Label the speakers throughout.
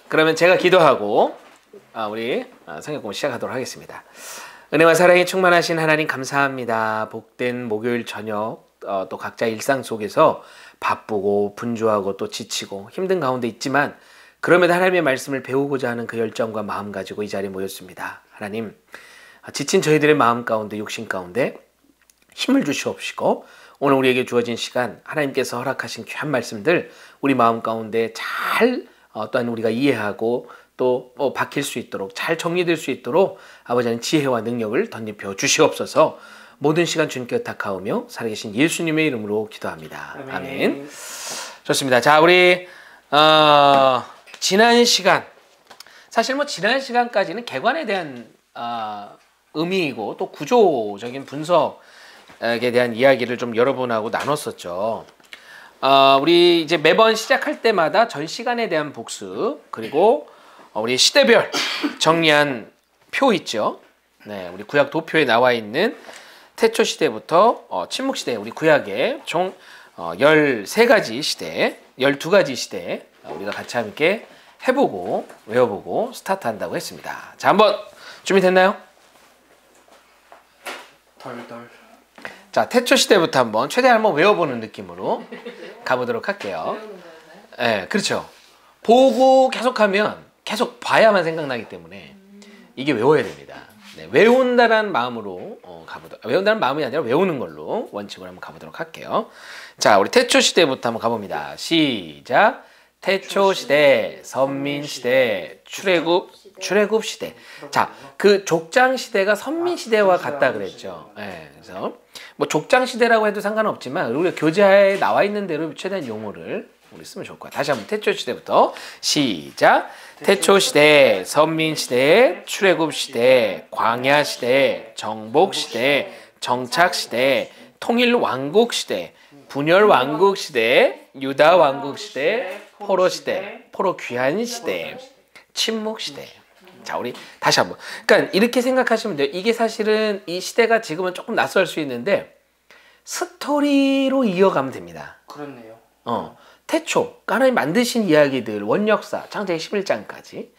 Speaker 1: 그러면 제가 기도하고 우리 성경 공부 시작하도록 하겠습니다. 은혜와 사랑이 충만하신 하나님 감사합니다. 복된 목요일 저녁 또 각자 일상 속에서 바쁘고 분주하고 또 지치고 힘든 가운데 있지만 그럼에도 하나님의 말씀을 배우고자 하는 그 열정과 마음 가지고 이 자리에 모였습니다. 하나님, 지친 저희들의 마음 가운데 육신 가운데 힘을 주시옵시고 오늘 우리에게 주어진 시간 하나님께서 허락하신 귀한 말씀들 우리 마음 가운데 잘 또한 우리가 이해하고 또 박힐 수 있도록 잘 정리될 수 있도록 아버지는 지혜와 능력을 덧입혀 주시옵소서. 모든 시간 주님께 탁하오며 살아계신 예수님의 이름으로 기도합니다. 아멘. 좋습니다. 자, 우리 지난 시간 사실 지난 시간까지는 개관에 대한 의미이고 또 구조적인 분석에 대한 이야기를 좀 여러분하고 나눴었죠. 우리 이제 매번 시작할 때마다 전 시간에 대한 복습 그리고 우리 시대별 정리한 표 있죠. 네, 우리 구약 도표에 나와 있는 태초 시대부터 침묵 시대, 우리 구약의 총 13가지 시대, 12가지 시대 우리가 같이 함께 해보고 외워보고 스타트한다고 했습니다. 자, 한번 준비됐나요?
Speaker 2: 덜덜.
Speaker 1: 자, 태초 시대부터 최대한 외워보는 느낌으로 가보도록 할게요. 네, 그렇죠. 보고 계속하면 계속 봐야만 생각나기 때문에 이게 외워야 됩니다. 네, 외운다는 마음으로 외운다는 마음이 아니라 외우는 걸로 원칙으로 한번 가보도록 할게요. 자, 우리 태초 시대부터 한번 가봅니다. 시작. 태초 시대, 선민 시대, 출애굽 시대. 자, 그 족장 시대가 선민 시대와 같다 그랬죠. 네, 그래서 족장 시대라고 해도 상관없지만 우리가 교재에 나와 있는 대로 최대한 용어를 우리 쓰면 좋을 것 같아요. 다시 한번 태초 시대부터 시작. 태초 시대, 선민 시대, 출애굽 시대, 광야 시대, 정복 시대, 정착 시대, 통일 왕국 시대, 분열 왕국 시대, 유다 왕국 시대, 포로 시대, 포로 귀환 시대, 침묵 시대. 자, 우리 다시 한번. 그러니까 이렇게 생각하시면 돼요. 이게 사실은 이 시대가 지금은 조금 낯설 수 있는데 스토리로 이어가면 됩니다.
Speaker 2: 그렇네요.
Speaker 1: 태초, 하나님 만드신 이야기들, 원역사, 창세기 11장까지.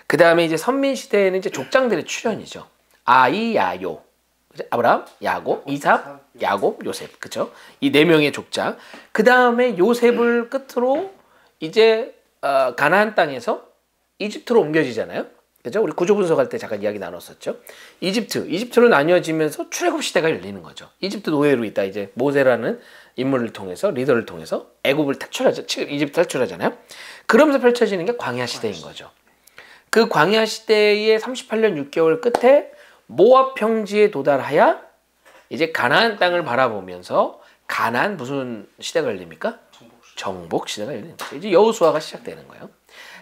Speaker 1: 그 다음에 이제 선민시대에는 이제 족장들의 출현이죠. 아이야요. 아브라함, 야곱, 이삭, 야곱, 요셉. 그죠? 이 네 명의 족장. 그 다음에 요셉을 끝으로 이제 가나안 땅에서 이집트로 옮겨지잖아요. 그죠? 우리 구조 분석할 때 잠깐 이야기 나눴었죠. 이집트로 나뉘어지면서 출애굽 시대가 열리는 거죠. 이집트 노예로 있다 이제 모세라는 인물을 통해서 리더를 통해서 애굽을 탈출하죠. 이집트 탈출하잖아요. 그러면서 펼쳐지는 게 광야 시대인 거죠. 그 광야 시대의 38년 6개월 끝에 모압 평지에 도달하여 이제 가나안 땅을 바라보면서 가나안 무슨 시대가 열립니까? 정복 시대가 열리는 거죠. 이제 여호수아가 시작되는 거예요.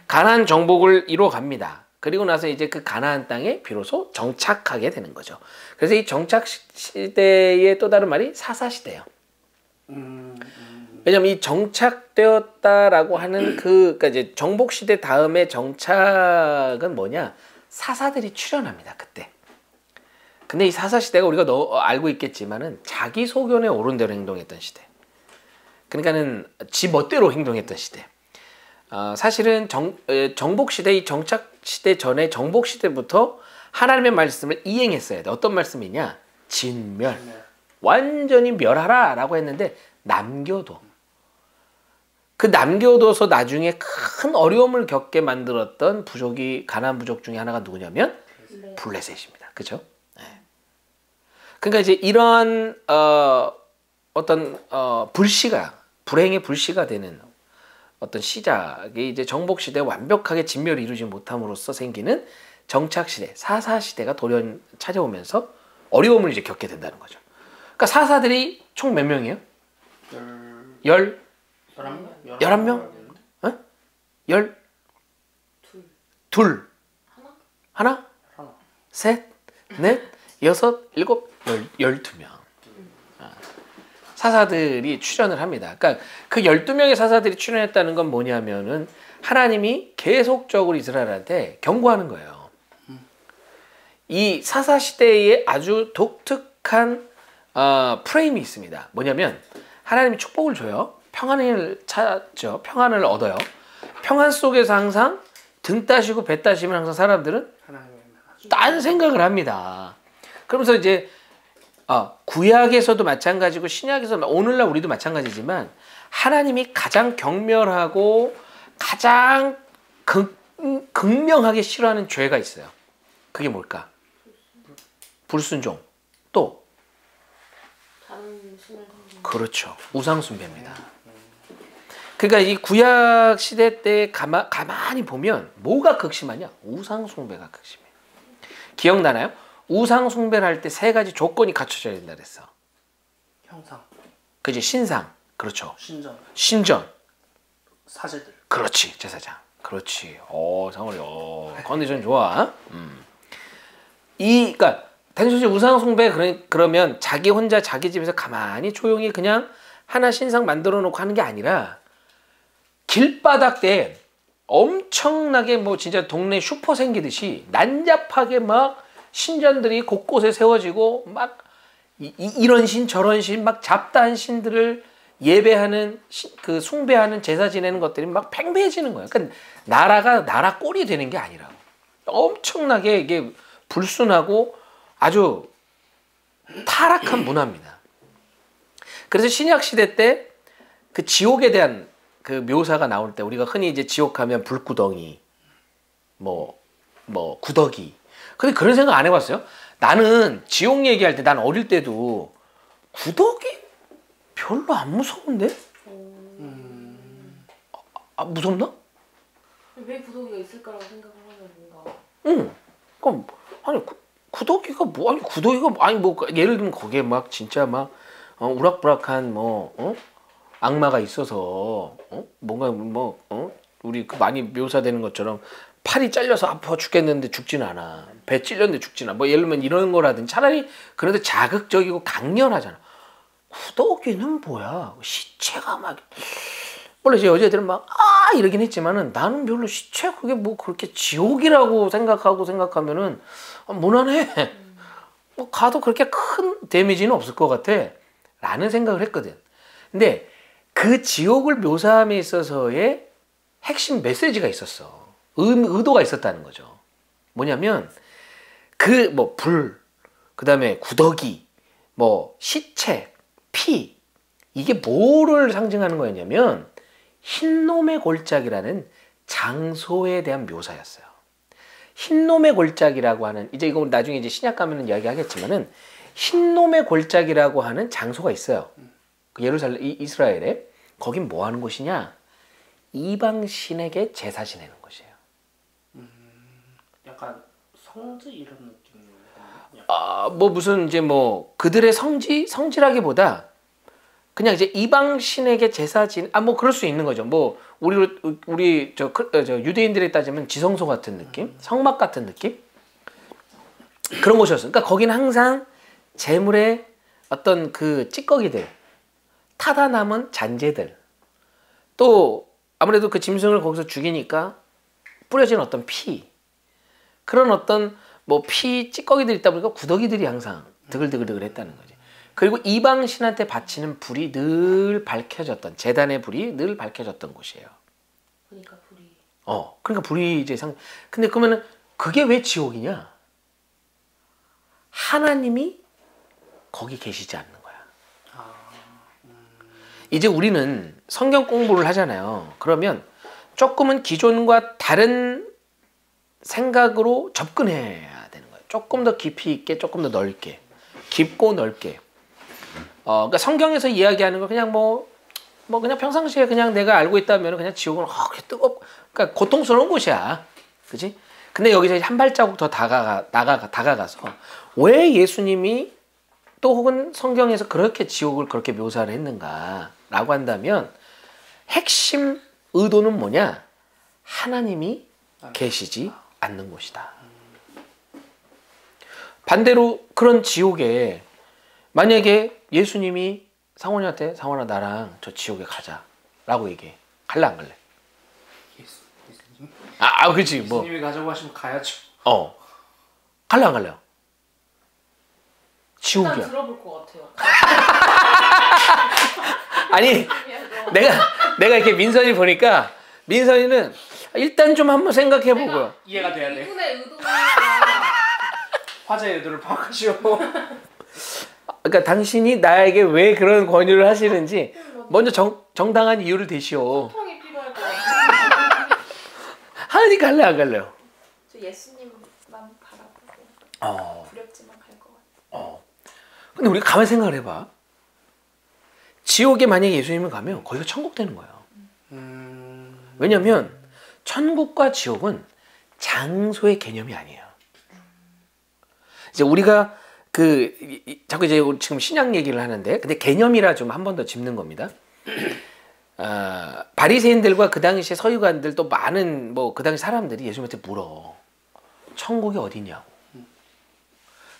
Speaker 1: 가나안 정복을 이루어 갑니다. 그리고 나서 이제 그 가나안 땅에 비로소 정착하게 되는 거죠. 그래서 이 정착 시대의 또 다른 말이 사사시대예요. 왜냐면 이 정착되었다라고 하는 그러니까 이제 정복 시대 다음에 정착은 뭐냐? 사사들이 출현합니다. 그때. 근데 이 사사 시대가 우리가 알고 있겠지만은 자기 소견에 옳은 대로 행동했던 시대. 그러니까는 지 멋대로 행동했던 시대. 사실은 정복 시대, 이 정착 시대 전에 정복 시대부터 하나님의 말씀을 이행했어야 돼. 어떤 말씀이냐? 진멸. 완전히 멸하라 라고 했는데 남겨둬. 그 남겨둬서 나중에 큰 어려움을 겪게 만들었던 부족이 가나안 부족 중에 하나가 누구냐면 블레셋입니다. 그죠? 네. 그러니까 이제 이러한 어떤 불행의 불씨가 되는 어떤 시작이 이제 정복 시대에 완벽하게 진멸이 이루지 못함으로써 생기는 정착 시대, 사사 시대가 돌연 찾아오면서 어려움을 이제 겪게 된다는 거죠. 그러니까 사사들이 총 몇 명이에요? 11명? 어? 둘. 하나? 셋? 넷? 여섯? 일곱? 12명. 사사들이 출연을 합니다. 그러니까 그 12명의 사사들이 출연했다는 건 뭐냐면은 하나님이 계속적으로 이스라엘한테 경고하는 거예요. 이 사사 시대에 아주 독특한 프레임이 있습니다. 뭐냐면 하나님이 축복을 줘요. 평안을 찾죠. 평안을 얻어요. 평안 속에서 항상 등 따시고 배 따시면 항상 사람들은
Speaker 2: 하나님의 나라.
Speaker 1: 딴 생각을 합니다. 그러면서 이제 구약에서도 마찬가지고 신약에서 오늘날 우리도 마찬가지지만 하나님이 가장 경멸하고 가장 극명하게 싫어하는 죄가 있어요. 그게 뭘까? 불순종. 또
Speaker 3: 다른 신을
Speaker 1: 그렇죠. 우상 숭배입니다. 그러니까 이 구약 시대 때 가만히 보면 뭐가 극심하냐? 우상 숭배가 극심해. 기억나나요? 우상 숭배를 할 때 세 가지 조건이 갖춰져야 된다 그랬어.
Speaker 2: 형상,
Speaker 1: 그지? 신상. 그렇죠.
Speaker 2: 신전,
Speaker 1: 신전.
Speaker 2: 사제들.
Speaker 1: 그렇지. 제사장. 그렇지. 상원이 컨디션 좋아. 그러니까 단순히 우상 숭배 그러면 자기 혼자 자기 집에서 가만히 조용히 그냥 하나 신상 만들어 놓고 하는 게 아니라 길바닥 때 엄청나게 뭐 진짜 동네 슈퍼 생기듯이 난잡하게 막 신전들이 곳곳에 세워지고 막 이런 신 저런 신 막 잡다한 신들을 예배하는 그 숭배하는 제사 지내는 것들이 막 팽배해지는 거예요. 그러니까 나라가 나라 꼴이 되는 게 아니라 엄청나게 이게 불순하고 아주 타락한 문화입니다. 그래서 신약 시대 때 그 지옥에 대한 그 묘사가 나올 때 우리가 흔히 이제 지옥하면 불구덩이, 뭐 구더기. 근데 그런 생각 안 해봤어요? 나는 지옥 얘기할 때 난 어릴 때도 구더기 별로 안 무서운데? 무섭나?
Speaker 3: 왜 구더기가 있을까라고 생각을 하면 뭔가.
Speaker 1: 응. 그럼 아니 구더기가 뭐 아니 구더기가 아니 뭐 예를 들면 거기에 막 진짜 막 우락부락한 악마가 있어서 뭔가 우리 그 많이 묘사되는 것처럼 팔이 잘려서 아파 죽겠는데 죽진 않아. 배 찔렸는데 죽진 않아. 뭐 예를 들면 이런 거라든지 차라리 그래도 자극적이고 강렬하잖아. 구더기는 뭐야? 시체가 막 원래 제 여자들은 막 이러긴 했지만은 나는 별로 시체 그게 뭐 그렇게 지옥이라고 생각하면은 무난해. 뭐 가도 그렇게 큰 데미지는 없을 것 같아. 라는 생각을 했거든. 근데 그 지옥을 묘사함에 있어서의 핵심 메시지가 있었어. 의도가 있었다는 거죠. 뭐냐면 그 뭐 불, 그다음에 구더기, 뭐 시체, 피 이게 뭐를 상징하는 거였냐면 흰놈의 골짜기라는 장소에 대한 묘사였어요. 흰놈의 골짜기라고 하는 이제 이거 나중에 이제 신약 가면은 이야기하겠지만은 흰놈의 골짜기라고 하는 장소가 있어요. 그 예루살렘 이스라엘에 거긴 뭐 하는 곳이냐? 이방 신에게 제사 지내는 곳이에요.
Speaker 2: 약간 성지 이런 느낌이에요.
Speaker 1: 뭐 무슨 이제 뭐 그들의 성지라기보다 그냥 이제 이방 신에게 제사 뭐 그럴 수 있는 거죠. 뭐 우리 저 유대인들에 따지면 지성소 같은 느낌, 성막 같은 느낌 그런 곳이었어요. 그러니까 거기는 항상 재물의 어떤 그 찌꺼기들, 타다 남은 잔재들, 또 아무래도 그 짐승을 거기서 죽이니까 뿌려진 어떤 피, 그런 어떤 뭐 피 찌꺼기들이 있다 보니까 구더기들이 항상 드글드글 했다는 거지. 그리고 이방 신한테 바치는 불이 늘 밝혀졌던 제단의 불이 늘 밝혀졌던 곳이에요.
Speaker 3: 그러니까 불이.
Speaker 1: 그러니까 불이 이제 근데 그러면은 그게 왜 지옥이냐? 하나님이 거기 계시지 않는 거야. 이제 우리는 성경 공부를 하잖아요. 그러면 조금은 기존과 다른 생각으로 접근해야 되는 거예요. 조금 더 깊이 있게, 조금 더 넓게, 깊고 넓게. 그러니까 성경에서 이야기하는 거 그냥 뭐 그냥 평상시에 그냥 내가 알고 있다면 그냥 지옥은 그러니까 고통스러운 곳이야, 그렇지? 근데 여기서 한 발자국 더 다가가서 왜 예수님이 또 혹은 성경에서 그렇게 지옥을 그렇게 묘사를 했는가라고 한다면 핵심 의도는 뭐냐? 하나님이 계시지 않는 곳이다. 반대로 그런 지옥에 만약에 예수님이 상원이한테 상원아 나랑 저 지옥에 가자라고 얘기해. 갈래 안 갈래?
Speaker 2: 예수님?
Speaker 1: 그렇지 뭐.
Speaker 2: 예수님이 가자고 하시면 가야죠.
Speaker 1: 갈래 안 갈래요? 지옥이야.
Speaker 3: 일단 들어볼 것 같아요.
Speaker 1: 아니 내가 이렇게 민선이 보니까 민선이는 일단 좀 한번 생각해 보고요.
Speaker 2: 이해가 돼야 돼.
Speaker 3: 이분의 의도가
Speaker 2: 화자의 의도를 파악하시오.
Speaker 1: 그러니까 당신이 나에게 왜 그런 권유를 하시는지 먼저 정당한 이유를 대시오.
Speaker 3: 소통이 필요할 것 같아요.
Speaker 1: 하은이 갈래 안 갈래요?
Speaker 3: 저 예수님만 바라보고 두렵지만 갈 것 같아요.
Speaker 1: 근데 우리가 가만히 생각을 해봐. 지옥에 만약에 예수님을 가면 거기가 천국 되는 거예요. 왜냐면 천국과 지옥은 장소의 개념이 아니에요. 이제 우리가 자꾸 이제 지금 신약 얘기를 하는데, 근데 개념이라 좀 한 번 더 짚는 겁니다. 바리새인들과 그 당시에 서기관들 또 많은 그 당시 사람들이 예수님한테 물어. 천국이 어디냐고.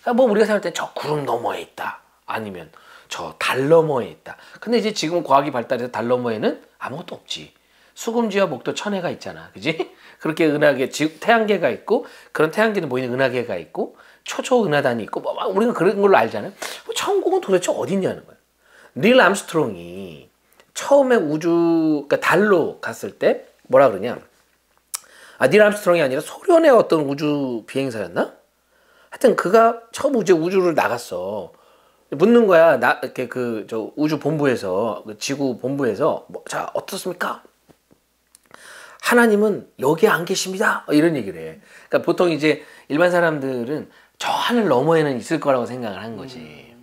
Speaker 1: 그러니까 우리가 생각할 때 저 구름 너머에 있다. 아니면 저 달 너머에 있다. 근데 이제 지금 과학이 발달해서 달 너머에는 아무것도 없지. 수금지와 목도 천해가 있잖아. 그지? 그렇게 은하계, 태양계가 있고, 그런 태양계는 모이는 은하계가 있고, 초초은하단이 있고, 우리가 그런 걸로 알잖아요. 천국은 도대체 어디 있냐는 거야. 닐 암스트롱이 처음에 그러니까 달로 갔을 때 뭐라 그러냐. 닐 암스트롱이 아니라 소련의 어떤 우주 비행사였나? 하여튼 그가 처음 우주를 나갔어. 묻는 거야. 이렇게 저 우주 본부에서, 지구 본부에서, 자, 어떻습니까? 하나님은 여기에 안 계십니다. 이런 얘기를 해. 그러니까 보통 이제 일반 사람들은 저 하늘 너머에는 있을 거라고 생각을 한 거지.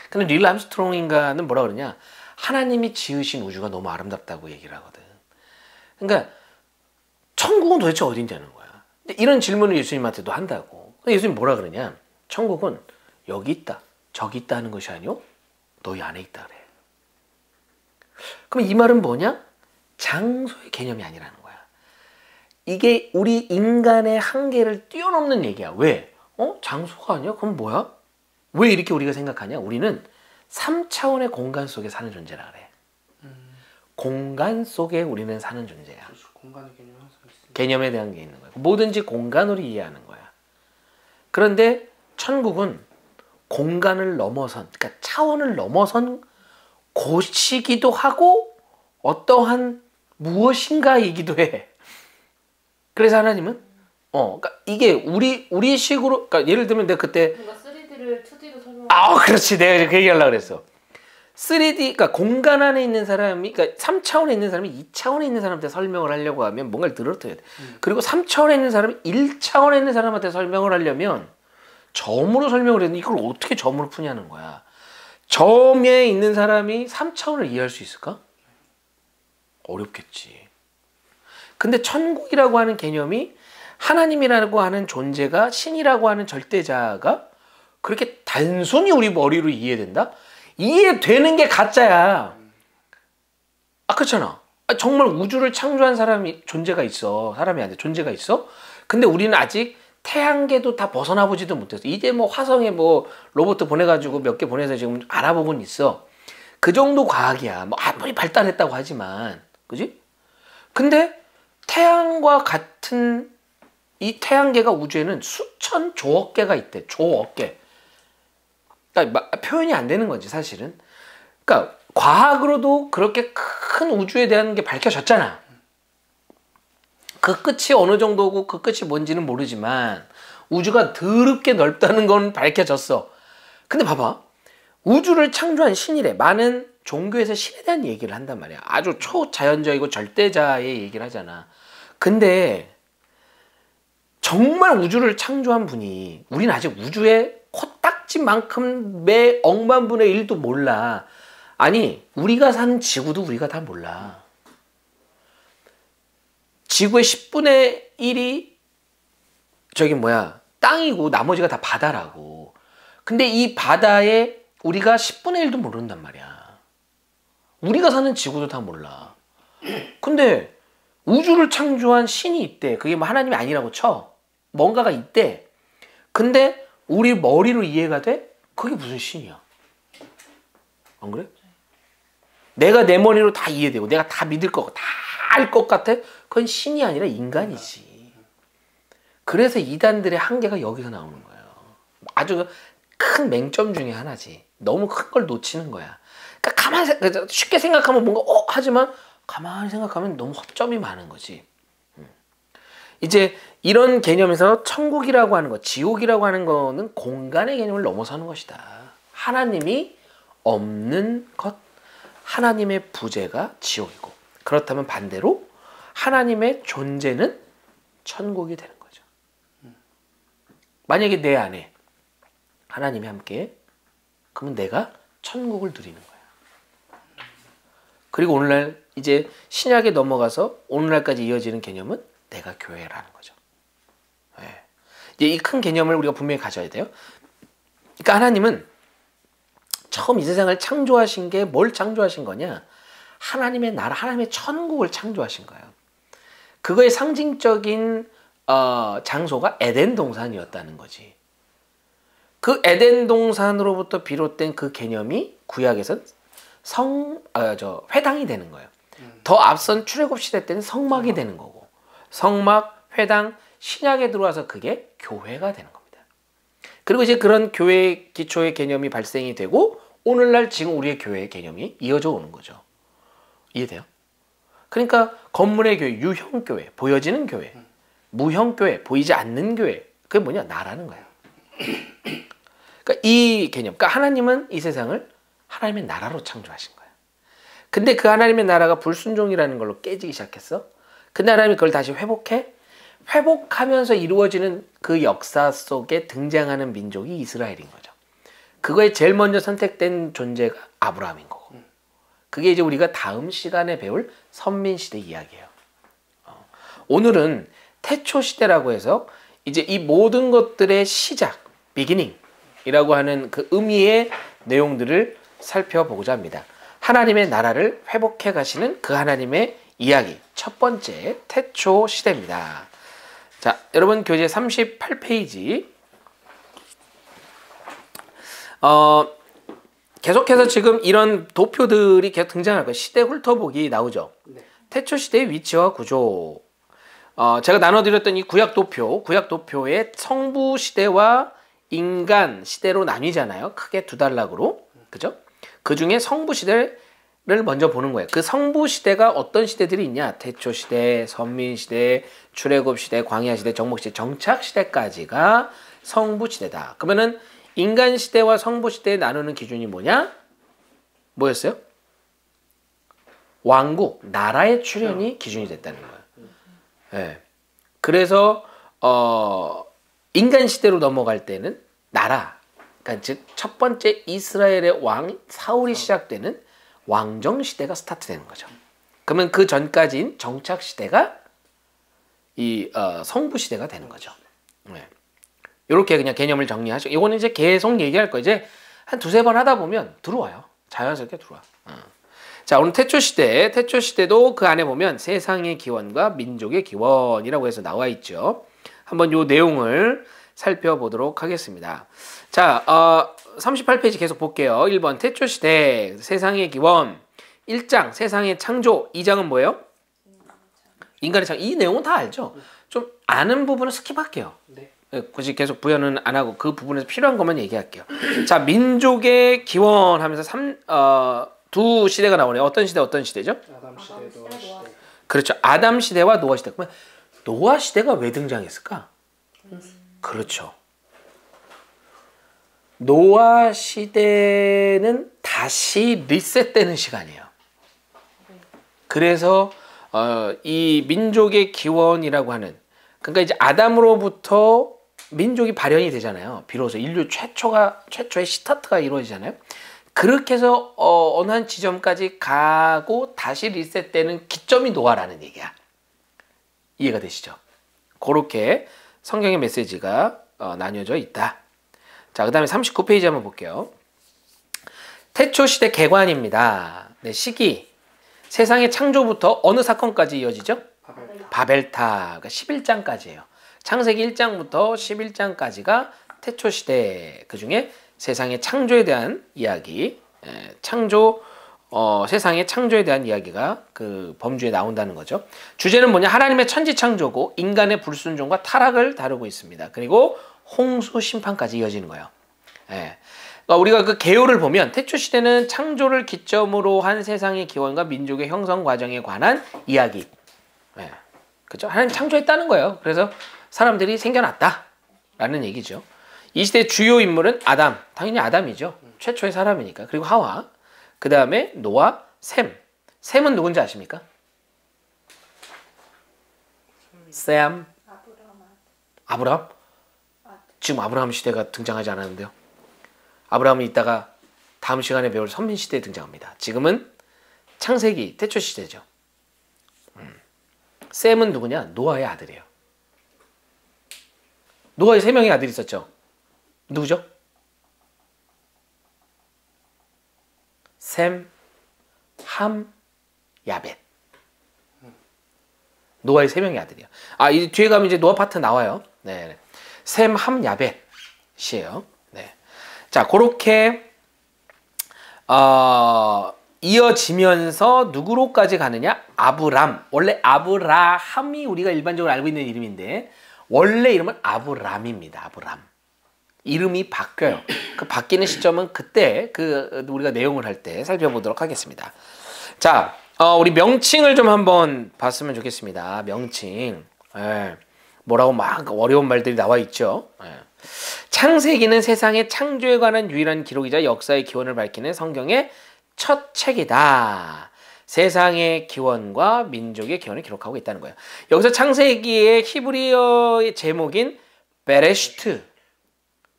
Speaker 1: 근데 닐 암스트롱인가는 뭐라 그러냐? 하나님이 지으신 우주가 너무 아름답다고 얘기를 하거든. 그러니까 천국은 도대체 어디 있냐는 거야. 근데 이런 질문을 예수님한테도 한다고. 예수님 뭐라 그러냐? 천국은 여기 있다, 저기 있다 하는 것이 아니오, 너희 안에 있다 그래. 그럼 이 말은 뭐냐? 장소의 개념이 아니라는 거야. 이게 우리 인간의 한계를 뛰어넘는 얘기야. 왜? 장소가 아니야? 그럼 뭐야? 왜 이렇게 우리가 생각하냐? 우리는 3차원의 공간 속에 사는 존재라 그래. 공간 속에 우리는 사는 존재야.
Speaker 2: 그렇죠. 공간의 개념이 항상 있습니다.
Speaker 1: 개념에 대한 게 있는 거야. 뭐든지 공간으로 이해하는 거야. 그런데 천국은 공간을 넘어선, 그러니까 차원을 넘어선 곳이기도 하고 어떠한 무엇인가이기도 해. 그래서 하나님은 그러니까 이게 우리 식으로, 그러니까 예를 들면 내가 그때
Speaker 3: 뭔가 3D를 2D로 설명.
Speaker 1: 그렇지. 내가 그 얘기하려고 그랬어. 3D, 그러니까 공간 안에 있는 사람이, 그러니까 3차원에 있는 사람이 2차원에 있는 사람한테 설명을 하려고 하면 뭔가를 들어줘야 돼. 그리고 3차원에 있는 사람이 1차원에 있는 사람한테 설명을 하려면 점으로 설명을 했는데 이걸 어떻게 점으로 푸냐는 거야. 점에 있는 사람이 3차원을 이해할 수 있을까? 어렵겠지. 근데 천국이라고 하는 개념이 하나님이라고 하는 존재가, 신이라고 하는 절대자가 그렇게 단순히 우리 머리로 이해된다? 이해되는 게 가짜야. 그렇잖아. 정말 우주를 창조한 존재가 있어. 사람이 아니라 존재가 있어. 근데 우리는 아직 태양계도 다 벗어나 보지도 못했어. 이제 화성에 로봇 보내가지고 몇 개 보내서 지금 알아보고는 있어. 그 정도 과학이야. 아무리 발달했다고 하지만, 그지? 근데 태양과 같은 이 태양계가 우주에는 수천 조억 개가 있대. 조억 개. 그러니까 표현이 안 되는 거지 사실은. 그러니까 과학으로도 그렇게 큰 우주에 대한 게 밝혀졌잖아. 그 끝이 어느 정도고 그 끝이 뭔지는 모르지만 우주가 더럽게 넓다는 건 밝혀졌어. 근데 봐봐. 우주를 창조한 신이래. 많은 종교에서 신에 대한 얘기를 한단 말이야. 아주 초자연적이고 절대자의 얘기를 하잖아. 근데 정말 우주를 창조한 분이, 우리는 아직 우주의 코딱지만큼 매 억만 분의 1도 몰라. 아니, 우리가 사는 지구도 우리가 다 몰라. 지구의 10분의 1이 땅이고 나머지가 다 바다라고. 근데 이 바다에 우리가 10분의 1도 모른단 말이야. 우리가 사는 지구도 다 몰라. 근데 우주를 창조한 신이 있대. 그게 하나님이 아니라고 쳐. 뭔가가 있대. 근데 우리 머리로 이해가 돼? 그게 무슨 신이야? 안 그래? 내가 내 머리로 다 이해되고 내가 다 믿을 거고 다 알 것 같아? 그건 신이 아니라 인간이지. 그래서 이단들의 한계가 여기서 나오는 거예요. 아주 큰 맹점 중에 하나지. 너무 큰 걸 놓치는 거야. 그러니까 쉽게 생각하면 뭔가 하지만 가만히 생각하면 너무 허점이 많은 거지. 이제 이런 개념에서 천국이라고 하는 것, 지옥이라고 하는 거는 공간의 개념을 넘어서는 것이다. 하나님이 없는 것, 하나님의 부재가 지옥이고, 그렇다면 반대로 하나님의 존재는 천국이 되는 거죠. 만약에 내 안에 하나님이 함께, 그러면 내가 천국을 누리는 거야. 그리고 오늘날 이제 신약에 넘어가서 오늘날까지 이어지는 개념은 내가 교회라는 거죠. 네. 이제 이 큰 개념을 우리가 분명히 가져야 돼요. 그러니까 하나님은 처음 이 세상을 창조하신 게 뭘 창조하신 거냐? 하나님의 나라, 하나님의 천국을 창조하신 거예요. 그거의 상징적인 장소가 에덴 동산이었다는 거지. 그 에덴 동산으로부터 비롯된 그 개념이 구약에서 회당이 되는 거예요. 더 앞선 출애굽 시대 때는 성막이 되는 거고, 성막, 회당, 신약에 들어와서 그게 교회가 되는 겁니다. 그리고 이제 그런 교회 기초의 개념이 발생이 되고 오늘날 지금 우리의 교회의 개념이 이어져 오는 거죠. 이해돼요? 그러니까 건물의 교회, 유형 교회, 보여지는 교회, 무형 교회, 보이지 않는 교회, 그게 뭐냐? 나라는 거예요. 그러니까 이 개념, 그러니까 하나님은 이 세상을 하나님의 나라로 창조하신 거예요. 근데 그 하나님의 나라가 불순종이라는 걸로 깨지기 시작했어. 근데 하나님이 그걸 다시 회복하면서 이루어지는 그 역사 속에 등장하는 민족이 이스라엘인 거죠. 그거에 제일 먼저 선택된 존재가 아브라함인 거고. 그게 이제 우리가 다음 시간에 배울 선민시대 이야기예요. 오늘은 태초시대라고 해서 이제 이 모든 것들의 시작, 비기닝이라고 하는 그 의미의 내용들을 살펴보고자 합니다. 하나님의 나라를 회복해 가시는 그 하나님의 이야기, 첫 번째 태초시대입니다. 자, 여러분 교재 38페이지. 계속해서 지금 이런 도표들이 계속 등장할 거예요. 시대 훑어보기 나오죠. 네. 태초시대의 위치와 구조. 제가 나눠드렸던 이 구약도표의 성부시대와 인간시대로 나뉘잖아요. 크게 두 단락으로. 그죠? 그 중에 성부시대를 먼저 보는 거예요. 그 성부시대가 어떤 시대들이 있냐? 태초시대, 선민시대, 출애굽시대, 광야시대, 정복시대, 정착시대까지가 성부시대다. 그러면은 인간시대와 성부시대에 나누는 기준이 뭐냐? 뭐였어요? 왕국, 나라의 출현이 기준이 됐다는 거예요. 네. 그래서 인간시대로 넘어갈 때는 나라, 그러니까 즉 첫 번째 이스라엘의 왕 사울이 시작되는 왕정시대가 스타트되는 거죠. 그러면 그 전까지인 정착시대가 이 성부시대가 되는 거죠. 네. 이렇게 그냥 개념을 정리하시고, 이거는 이제 계속 얘기할 거예요. 이제 한 두세 번 하다 보면 들어와요. 자연스럽게 들어와. 자, 오늘 태초시대도 그 안에 보면 세상의 기원과 민족의 기원이라고 해서 나와 있죠. 한번 요 내용을 살펴보도록 하겠습니다. 자, 38페이지 계속 볼게요. 1번 태초시대 세상의 기원, 1장 세상의 창조, 2장은 뭐예요? 인간의 창조. 이 내용은 다 알죠? 좀 아는 부분은 스킵할게요. 네. 굳이 계속 부연은 안 하고 그 부분에서 필요한 것만 얘기할게요. 자, 민족의 기원 하면서 두 시대가 나오네요. 어떤 시대죠?
Speaker 2: 아담 시대, 노아 시대.
Speaker 1: 그렇죠. 아담 시대와 노아 시대. 그러면 노아 시대가 왜 등장했을까? 그렇죠. 노아 시대는 다시 리셋되는 시간이에요. 그래서 이 민족의 기원이라고 하는, 그러니까 이제 아담으로부터 민족이 발현이 되잖아요. 비로소 인류 최초의 스타트가 이루어지잖아요. 그렇게 해서 어느 한 지점까지 가고 다시 리셋되는 기점이 노아라는 얘기야. 이해가 되시죠? 그렇게 성경의 메시지가 나뉘어져 있다. 자, 그 다음에 39페이지 한번 볼게요. 태초시대 개관입니다. 네, 시기. 세상의 창조부터 어느 사건까지 이어지죠? 바벨탑. 그러니까 11장까지예요. 창세기 1장부터 11장까지가 태초시대. 그 중에 세상의 창조에 대한 이야기, 세상의 창조에 대한 이야기가 그 범주에 나온다는 거죠. 주제는 뭐냐? 하나님의 천지 창조고 인간의 불순종과 타락을 다루고 있습니다. 그리고 홍수 심판까지 이어지는 거예요. 예. 그러니까 우리가 그 개요를 보면 태초시대는 창조를 기점으로 한 세상의 기원과 민족의 형성 과정에 관한 이야기. 예. 그죠? 하나님 창조했다는 거예요. 그래서 사람들이 생겨났다라는 얘기죠. 이 시대의 주요 인물은 아담, 당연히 아담이죠. 최초의 사람이니까. 그리고 하와, 그 다음에 노아, 셈. 셈은 누군지 아십니까? 셈. 아브라함? 지금 아브라함 시대가 등장하지 않았는데요. 아브라함이 있다가 다음 시간에 배울 선민 시대에 등장합니다. 지금은 창세기, 태초 시대죠. 셈은 누구냐? 노아의 아들이에요. 노아의 3명의 아들이 있었죠. 누구죠? 셈, 함, 야벳. 노아의 3명의 아들이야. 이 뒤에 가면 이제 노아 파트 나와요. 네. 셈, 함, 야벳이에요. 네. 자, 그렇게 이어지면서 누구로까지 가느냐? 아브람. 원래 아브라함이 우리가 일반적으로 알고 있는 이름인데 원래 이름은 아브람입니다. 아브람. 이름이 바뀌어요. 그 바뀌는 시점은 그때 우리가 내용을 할 때 살펴보도록 하겠습니다. 자, 우리 명칭을 좀 한번 봤으면 좋겠습니다. 명칭. 뭐라고 막 어려운 말들이 나와 있죠. 창세기는 세상의 창조에 관한 유일한 기록이자 역사의 기원을 밝히는 성경의 첫 책이다. 세상의 기원과 민족의 기원을 기록하고 있다는 거예요. 여기서 창세기의 히브리어의 제목인 베레시트.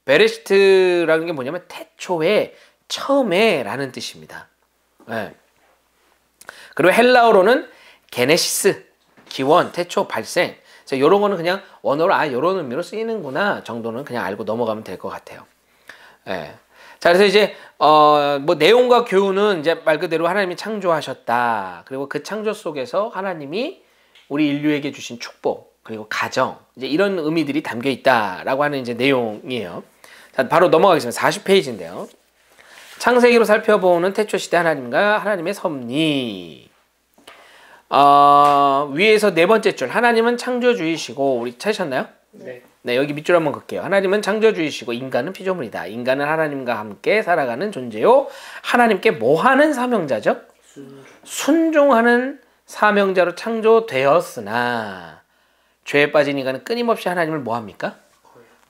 Speaker 1: 베레시트라는 게 뭐냐면 태초에, 처음에 라는 뜻입니다. 그리고 헬라어로는 게네시스, 기원, 태초, 발생. 이런 거는 그냥 원어로 이런 의미로 쓰이는구나 정도는 그냥 알고 넘어가면 될 것 같아요. 자, 그래서 이제 뭐 내용과 교훈은 이제 말 그대로 하나님이 창조하셨다. 그리고 그 창조 속에서 하나님이 우리 인류에게 주신 축복, 그리고 가정, 이제 이런 의미들이 담겨 있다라고 하는 이제 내용이에요. 자, 바로 넘어가겠습니다. 40페이지인데요. 창세기로 살펴보는 태초 시대 하나님과 하나님의 섭리. 위에서 네 번째 줄, 하나님은 창조주이시고, 우리 찾으셨나요?
Speaker 2: 네.
Speaker 1: 네, 여기 밑줄 한번 긋게요. 하나님은 창조주이시고 인간은 피조물이다. 인간은 하나님과 함께 살아가는 존재요. 하나님께 뭐하는 사명자죠? 순종하는 사명자로 창조되었으나 죄에 빠진 인간은 끊임없이 하나님을 뭐합니까?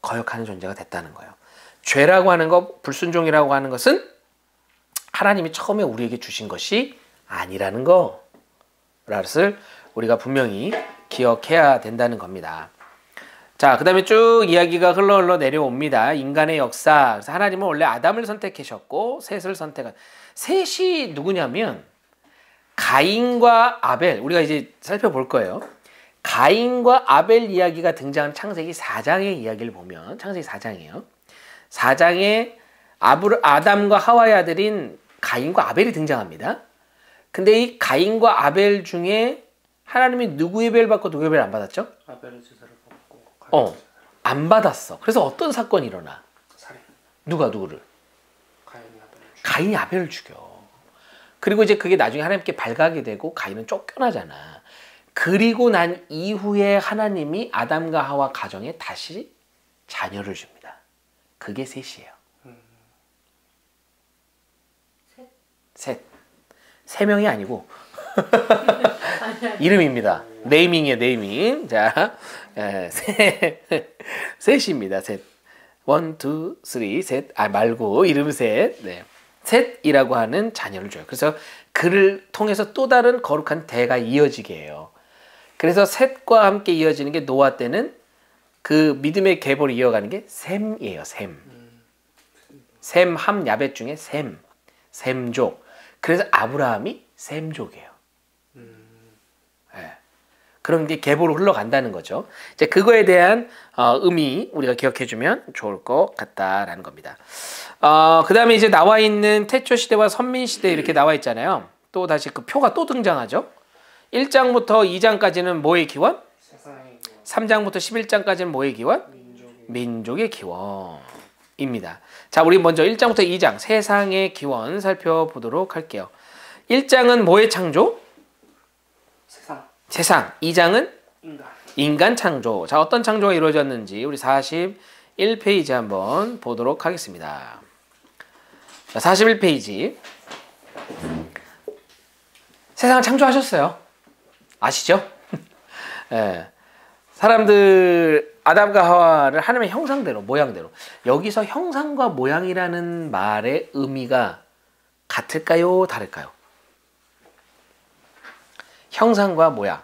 Speaker 1: 거역하는 존재가 됐다는 거예요. 죄라고 하는 것, 불순종이라고 하는 것은 하나님이 처음에 우리에게 주신 것이 아니라는 것을 우리가 분명히 기억해야 된다는 겁니다. 자, 그 다음에 쭉 이야기가 흘러 내려옵니다. 인간의 역사. 그래서 하나님은 원래 아담을 선택하셨고 셋을 셋이 누구냐면 가인과 아벨. 우리가 이제 살펴볼 거예요. 가인과 아벨 이야기가 등장하는 창세기 4장의 이야기를 보면, 창세기 4장이에요. 4장에 아담과 하와의 아들인 가인과 아벨이 등장합니다. 근데 이 가인과 아벨 중에 하나님이 누구의 배를 받고 누구의 배를 안 받았죠?
Speaker 2: 아벨의 제사를 받고
Speaker 1: 안 받았어. 그래서 어떤 사건이 일어나?
Speaker 2: 살인.
Speaker 1: 누가 누구를?
Speaker 2: 가인이 아벨을 죽여.
Speaker 1: 가인이 아벨을 죽여. 그리고 이제 그게 나중에 하나님께 발각이 되고 가인은 쫓겨나잖아. 그리고 난 이후에 하나님이 아담과 하와 가정에 다시 자녀를 줍니다. 그게 셋이에요. 셋. 3명이 아니고 이름입니다. 네이밍이에요, 네이밍. 자, 셋입니다. 셋. 1, 2, 3, 셋. 말고 이름 셋. 네. 셋이라고 하는 자녀를 줘요. 그래서 그를 통해서 또 다른 거룩한 대가 이어지게 해요. 그래서 셋과 함께 이어지는 게 노아 때는 그 믿음의 계보를 이어가는 게 셈이에요. 셈. 셈, 함, 야벳 중에 셈. 셈족. 그래서 아브라함이 셈족이에요. 그런 게 계보로 흘러간다는 거죠. 이제 그거에 대한 의미 우리가 기억해주면 좋을 것 같다라는 겁니다. 그 다음에 이제 나와 있는 태초 시대와 선민 시대 이렇게 나와 있잖아요. 또 다시 그 표가 또 등장하죠. 1장부터 2장까지는 뭐의 기원?
Speaker 2: 세상의 기원.
Speaker 1: 3장부터 11장까지는 뭐의 기원? 민족의 기원입니다. 자, 우리 먼저 1장부터 2장 세상의 기원 살펴보도록 할게요. 1장은 뭐의 창조? 세상. 2장은 인간 창조. 자, 어떤 창조가 이루어졌는지 우리 41페이지 한번 보도록 하겠습니다. 자, 41페이지. 세상을 창조하셨어요. 아시죠? 예. 사람들 아담과 하와를 하나님의 형상대로 모양대로 여기서 형상과 모양이라는 말의 의미가 같을까요? 다를까요? 형상과 모양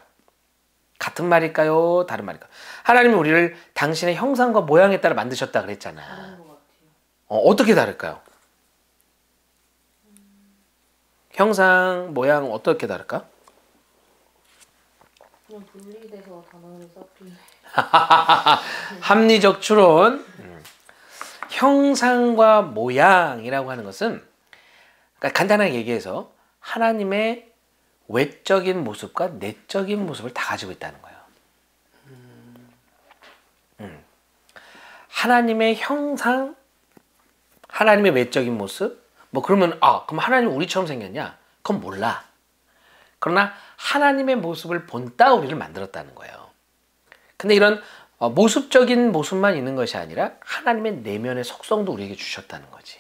Speaker 1: 같은 말일까요? 다른 말일까요? 하나님은 우리를 당신의 형상과 모양에 따라 만드셨다 그랬잖아.
Speaker 3: 다른 것 같아요.
Speaker 1: 어떻게 다를까요? 형상, 모양 어떻게 다를까?
Speaker 3: 그냥 분리돼서 단어를 썼길래.
Speaker 1: 합리적 추론. 형상과 모양이라고 하는 것은 그러니까 간단하게 얘기해서 하나님의 외적인 모습과 내적인 모습을 다 가지고 있다는 거예요. 하나님의 형상, 하나님의 외적인 모습, 뭐 그러면 그럼 하나님 우리처럼 생겼냐? 그건 몰라. 그러나 하나님의 모습을 본따 우리를 만들었다는 거예요. 근데 이런 모습적인 모습만 있는 것이 아니라 하나님의 내면의 속성도 우리에게 주셨다는 거지.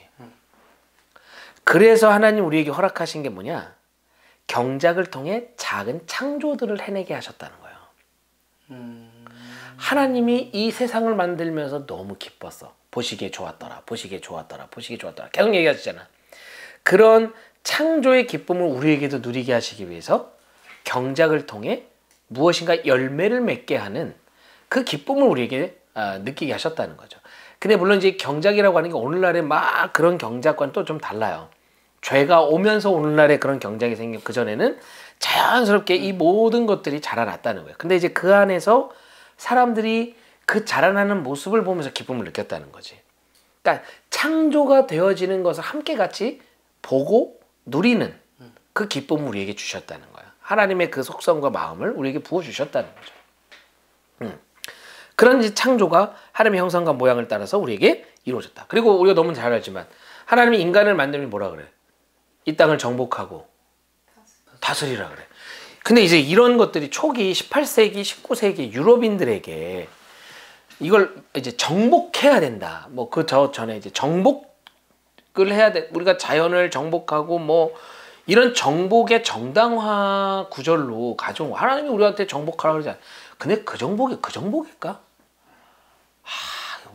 Speaker 1: 그래서 하나님 우리에게 허락하신 게 뭐냐? 경작을 통해 작은 창조들을 해내게 하셨다는 거예요. 하나님이 이 세상을 만들면서 너무 기뻤어. 보시기에 좋았더라. 보시기에 좋았더라. 보시기에 좋았더라. 계속 얘기하시잖아. 그런 창조의 기쁨을 우리에게도 누리게 하시기 위해서 경작을 통해 무엇인가 열매를 맺게 하는 그 기쁨을 우리에게 느끼게 하셨다는 거죠. 근데 물론 이제 경작이라고 하는 게 오늘날의 막 그런 경작과는 또 좀 달라요. 죄가 오면서 오늘날의 그런 경작이 생긴 그전에는 자연스럽게 이 모든 것들이 자라났다는 거예요. 근데 이제 그 안에서 사람들이 그 자라나는 모습을 보면서 기쁨을 느꼈다는 거지. 그러니까 창조가 되어지는 것을 함께 같이 보고 누리는 그 기쁨을 우리에게 주셨다는 거야. 하나님의 그 속성과 마음을 우리에게 부어주셨다는 거죠. 그런 이제 창조가 하나님의 형상과 모양을 따라서 우리에게 이루어졌다. 그리고 우리가 너무 잘 알지만 하나님이 인간을 만들면 뭐라 그래? 이 땅을 정복하고 다스리라 그래. 근데 이제 이런 것들이 초기 18세기, 19세기 유럽인들에게 이걸 이제 정복해야 된다. 뭐 그 전에 이제 정복을 해야 돼. 우리가 자연을 정복하고 뭐 이런 정복의 정당화 구절로 가져온 하나님이 우리한테 정복하라 그러잖아. 근데 그 정복일까?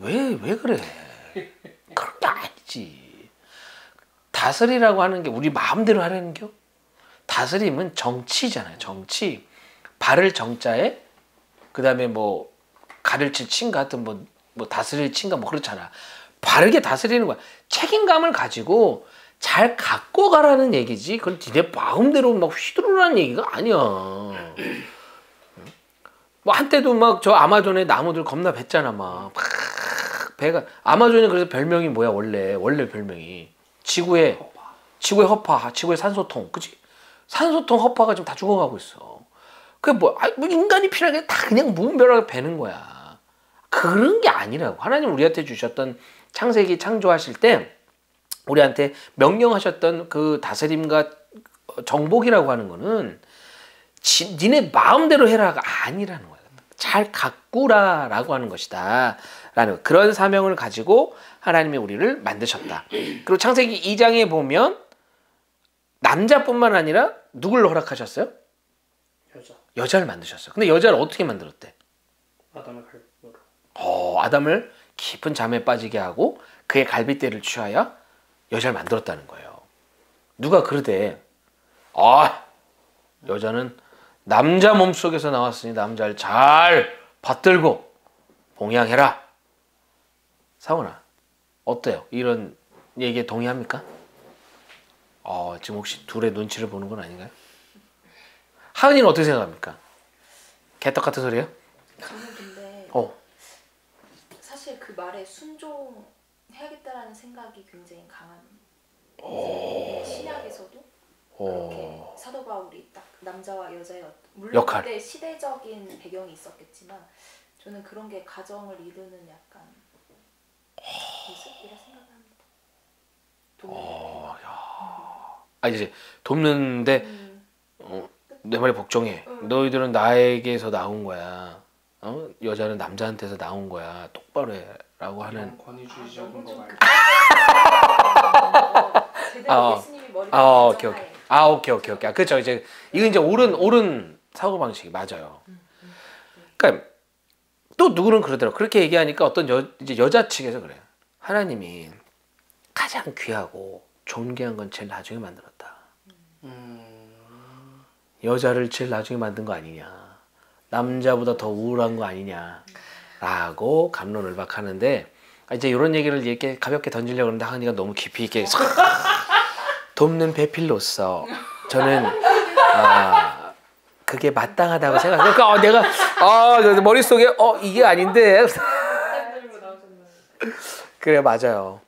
Speaker 1: 왜 그래? 그런 게 아니지. 다스리라고 하는 게 우리 마음대로 하라는 겨? 다스림은 정치잖아요. 정치. 발을 정자에 그다음에 뭐 가르칠 친가 하여튼 뭐 다스릴 친가 뭐 그렇잖아. 바르게 다스리는 거야. 책임감을 가지고 잘 갖고 가라는 얘기지. 그건 니네 마음대로 막 휘두르라는 얘기가 아니야. 뭐 한때도 막 저 아마존에 나무들 겁나 뱄잖아. 막 배가 아마존이 그래서 별명이 뭐야 원래 별명이 지구의 허파, 지구의 산소통, 그치? 산소통 허파가 지금 다 죽어가고 있어. 그게 뭐 인간이 필요한 게 다 그냥 무분별하게 베는 거야. 그런 게 아니라고. 하나님 우리한테 주셨던 창세기 창조하실 때 우리한테 명령하셨던 그 다스림과 정복이라고 하는 거는 니네 마음대로 해라가 아니라는 거야. 잘 가꾸라라고 하는 것이다. 라는 그런 사명을 가지고 하나님이 우리를 만드셨다. 그리고 창세기 2장에 보면 남자뿐만 아니라 누굴 허락하셨어요? 여자를 만드셨어요. 근데 여자를 어떻게 만들었대?
Speaker 2: 아담의 갈비뼈로.
Speaker 1: 아담을 깊은 잠에 빠지게 하고 그의 갈빗대를 취하여 여자를 만들었다는 거예요. 누가 그러대? 여자는 남자 몸속에서 나왔으니 남자를 잘 받들고 봉양해라. 사원아, 어때요? 이런 얘기에 동의합니까? 지금 혹시 둘의 눈치를 보는 건 아닌가요? 하은이는 어떻게 생각합니까? 개떡 같은 소리예요?
Speaker 3: 저는 근데 사실 그 말에 순종해야겠다라는 생각이 굉장히 강한 신약에서도 그렇게 사도 바울이 딱 남자와 여자의 물론
Speaker 1: 역할.
Speaker 3: 그때 시대적인 배경이 있었겠지만 저는 그런 게 가정을 이루는 약간 모습이라 생각합니다.
Speaker 1: 이제 돕는데 내 말에 복종해. 너희들은 나에게서 나온 거야. 여자는 남자한테서 나온 거야. 똑바로 해라고 하는.
Speaker 2: 권위주의적인 거 말고.
Speaker 3: 제대로 예수님이 머리
Speaker 1: 오케이. 오케이. 그렇죠. 이제 이건 이제 옳은 사고 방식이 맞아요. 그러니까 또 누구는 그러더라고. 그렇게 얘기하니까 어떤 이제 여자 측에서 그래요. 하나님이 가장 귀하고 존귀한 건 제일 나중에 만들었다. 여자를 제일 나중에 만든 거 아니냐. 남자보다 더 우월한 거 아니냐. 라고 감론을 박하는데 이제 이런 얘기를 이렇게 가볍게 던지려고 하는데 하은이가 너무 깊이 있게 돕는 배필로서 저는 그게 마땅하다고 생각해요. 그러니까 내가 머릿속에 이게 아닌데 그래 맞아요.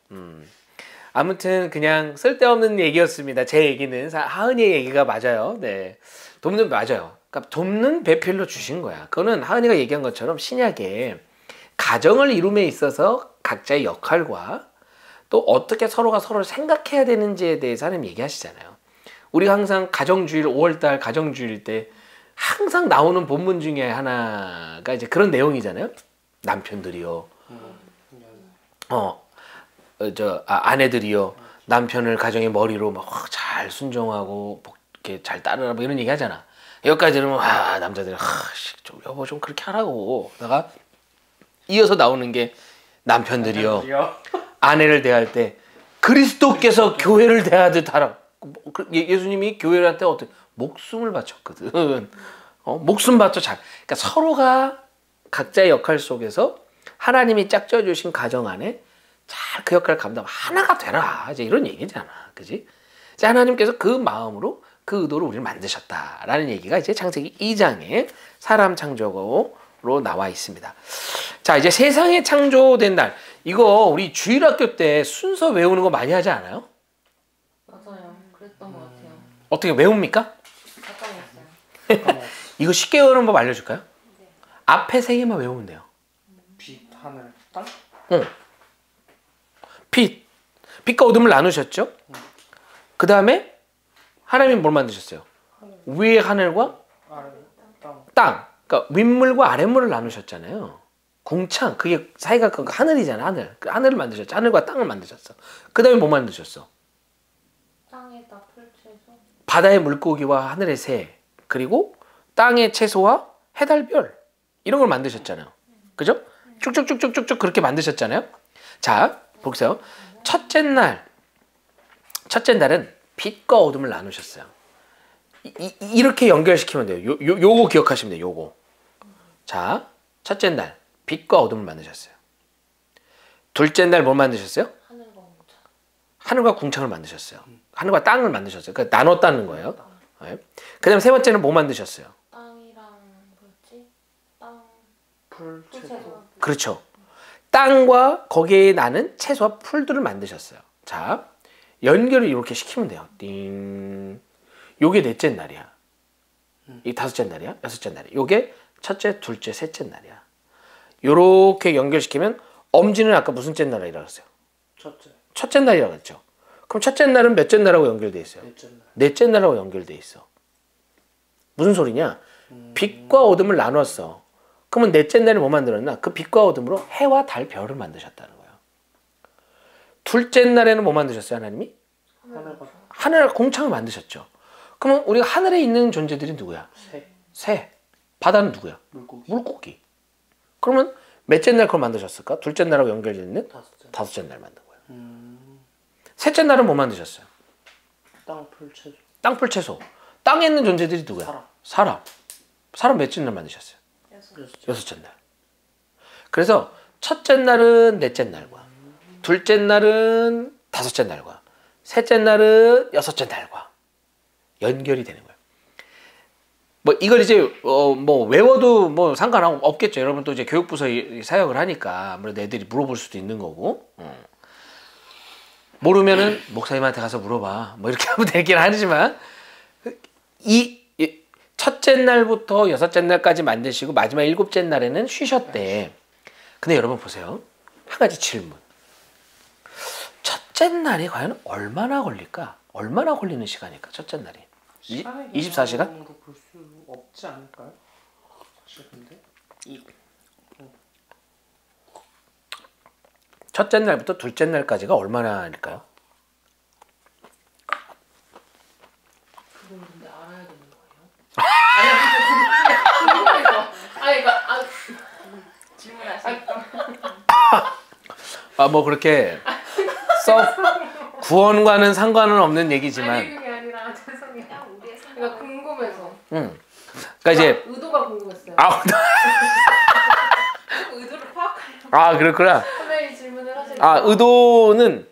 Speaker 1: 아무튼 그냥 쓸데없는 얘기였습니다. 제 얘기는 하은이의 얘기가 맞아요. 네, 돕는 맞아요. 그러니까 돕는 배필로 주신 거야. 그거는 하은이가 얘기한 것처럼 신약에 가정을 이룸에 있어서 각자의 역할과 또 어떻게 서로가 서로를 생각해야 되는지에 대해서 하나님 얘기하시잖아요. 우리가 항상 가정주일 5월달 가정주일 때 항상 나오는 본문 중에 하나가 이제 그런 내용이잖아요. 남편들이요. 아내들이요. 남편을 가정의 머리로 막 잘 순종하고 이렇게 잘 따르라 뭐 이런 얘기 하잖아. 여기까지 들으면 남자들이 좀 여보 좀 그렇게 하라고. 내가 이어서 나오는 게 남편들이요. 아내를 대할 때 그리스도께서 교회를 대하듯 하라. 예수님이 교회한테 어떻게 목숨을 바쳤거든. 목숨 바쳐 잘. 그러니까 서로가 각자의 역할 속에서 하나님이 짝져 주신 가정 안에 잘 그 역할을 감당 하나가 되라. 이제 이런 얘기잖아. 그지? 이제 하나님께서 그 마음으로 그 의도로 우리를 만드셨다라는 얘기가 이제 창세기 2장에 사람 창조로 나와 있습니다. 자, 이제 세상에 창조된 날. 이거 우리 주일학교 때 순서 외우는 거 많이 하지 않아요?
Speaker 3: 맞아요. 그랬던 것 같아요.
Speaker 1: 어떻게 외웁니까?
Speaker 3: 가까웠어요.
Speaker 1: 이거 쉽게 외우는 법 알려줄까요? 네. 앞에 세 개만 외우면 돼요.
Speaker 2: 빛, 하늘, 땅?
Speaker 1: 응. 빛과 어둠을 나누셨죠? 그 다음에 하나님이 뭘 만드셨어요? 위의 하늘과
Speaker 2: 아래, 땅.
Speaker 1: 땅. 그러니까 윗물과 아랫물을 나누셨잖아요. 궁창. 그게 사이가 그 하늘이잖아. 하늘. 그 하늘을 만드셨죠. 하늘과 땅을 만드셨어. 그 다음에 뭐 만드셨어?
Speaker 3: 땅에다 풀채소.
Speaker 1: 바다의 물고기와 하늘의 새. 그리고 땅의 채소와 해달별. 이런 걸 만드셨잖아요. 그죠? 쭉쭉쭉쭉쭉 그렇게 만드셨잖아요. 자, 보세요. 첫째 날은 빛과 어둠을 나누셨어요. 이렇게 연결시키면 돼요. 요거 기억하시면 돼요. 요거. 자, 첫째 날 빛과 어둠을 만드셨어요. 둘째 날 뭘 만드셨어요?
Speaker 3: 하늘과 궁창.
Speaker 1: 하늘과 궁창을 만드셨어요. 하늘과 땅을 만드셨어요. 그러니까 나눴다는 거예요. 네. 그다음 세 번째는 뭐 만드셨어요?
Speaker 3: 땅이랑 뭐였지? 땅.
Speaker 2: 풀채소.
Speaker 1: 그렇죠. 땅과 거기에 나는 채소와 풀들을 만드셨어요. 자, 연결을 이렇게 시키면 돼요. 띵. 요게 넷째 날이야. 이 다섯째 날이야. 여섯째 날이야. 요게 첫째, 둘째, 셋째 날이야. 요렇게 연결시키면 엄지는 아까 무슨 째 날이라고 그랬어요? 첫째 날이라고 했죠. 그럼 첫째 날은 몇째 날하고 연결돼 있어요? 넷째 날하고 연결돼 있어. 무슨 소리냐? 빛과 어둠을 나눴어. 그러면 넷째 날에 뭐 만들었나? 그 빛과 어둠으로 해와 달, 별을 만드셨다는 거예요. 둘째 날에는 뭐 만드셨어요, 하나님이? 하늘 공창을 만드셨죠. 그러면 우리가 하늘에 있는 존재들이 누구야? 새. 바다는 누구야? 물고기. 그러면 몇째 날 그걸 만드셨을까? 둘째 날하고 연결되어 있는 다섯째 날 만든 거예요. 셋째 날은 뭐 만드셨어요?
Speaker 2: 땅풀채소.
Speaker 1: 땅풀채소. 땅에 있는 존재들이 누구야? 사람. 사람 몇째 날 만드셨어요? 여섯째 날. 그래서 첫째 날은 넷째 날과 둘째 날은 다섯째 날과 셋째 날은 여섯째 날과 연결이 되는 거예요. 뭐 이걸 이제 뭐 외워도 뭐 상관없겠죠. 여러분 또 이제 교육부서 사역을 하니까 아무래도 애들이 물어볼 수도 있는 거고. 모르면은 목사님한테 가서 물어봐. 뭐 이렇게 하면 되긴 하지만 이 첫째 날부터 여섯째 날까지 만드시고 마지막 일곱째 날에는 쉬셨대. 근데 여러분 보세요. 한 가지 질문. 첫째 날이 과연 얼마나 걸릴까? 얼마나 걸리는 시간일까? 첫째 날이. 24시간?
Speaker 2: 볼수 없지 않을까요? 사실 근데
Speaker 1: 첫째 날부터 둘째 날까지가 얼마나일까요?
Speaker 3: 그건 근데 알아야 되는 거예요? 아니, 궁금해서. 아니, 그러니까
Speaker 1: 뭐 그렇게 썩 구원과는 상관은 없는 얘기지만.
Speaker 4: 아니 그게 아니라 죄송해요.
Speaker 3: 그냥 우리의 생각.
Speaker 4: 그러니까 궁금해서.
Speaker 1: 그러니까 이제
Speaker 4: 의도가 궁금했어요.
Speaker 3: 의도를 파악하려고.
Speaker 1: 그렇구나.
Speaker 4: 선배님 질문을 하시니까.
Speaker 1: 의도는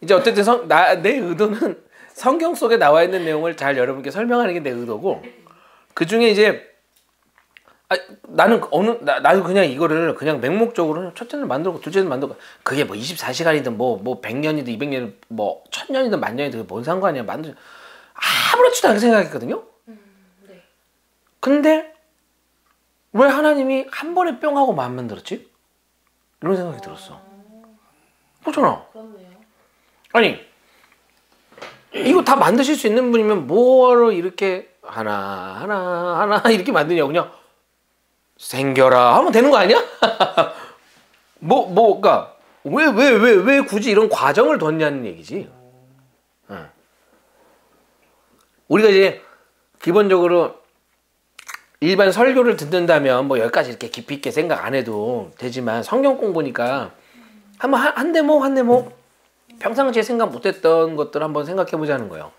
Speaker 1: 이제 어쨌든 내 의도는 성경 속에 나와 있는 내용을 잘 여러분께 설명하는 게 내 의도고, 그 중에 이제 나는 나도 그냥 이거를 그냥 맹목적으로 첫째는 만들고 둘째는 만들고, 그게 뭐 24시간이든 뭐 100년이든 200년이든 뭐 1000년이든 만년이든 그게 뭔 상관이야. 아무렇지도 않게 생각했거든요.
Speaker 4: 네.
Speaker 1: 근데 왜 하나님이 한 번에 뿅 하고 마음 만들었지? 이런 생각이 들었어. 그렇잖아.
Speaker 4: 그렇네요.
Speaker 1: 아니 이거 다 만드실 수 있는 분이면 뭐하러 이렇게 하나 이렇게 만드냐. 그냥 생겨라 하면 되는 거 아니야? 그러니까 왜 굳이 이런 과정을 뒀냐는 얘기지. 우리가 이제 기본적으로 일반 설교를 듣는다면 뭐 여기까지 이렇게 깊이 있게 생각 안 해도 되지만, 성경 공부니까 한번 한 대목 평상시에 생각 못했던 것들 한번 생각해 보자는 거예요.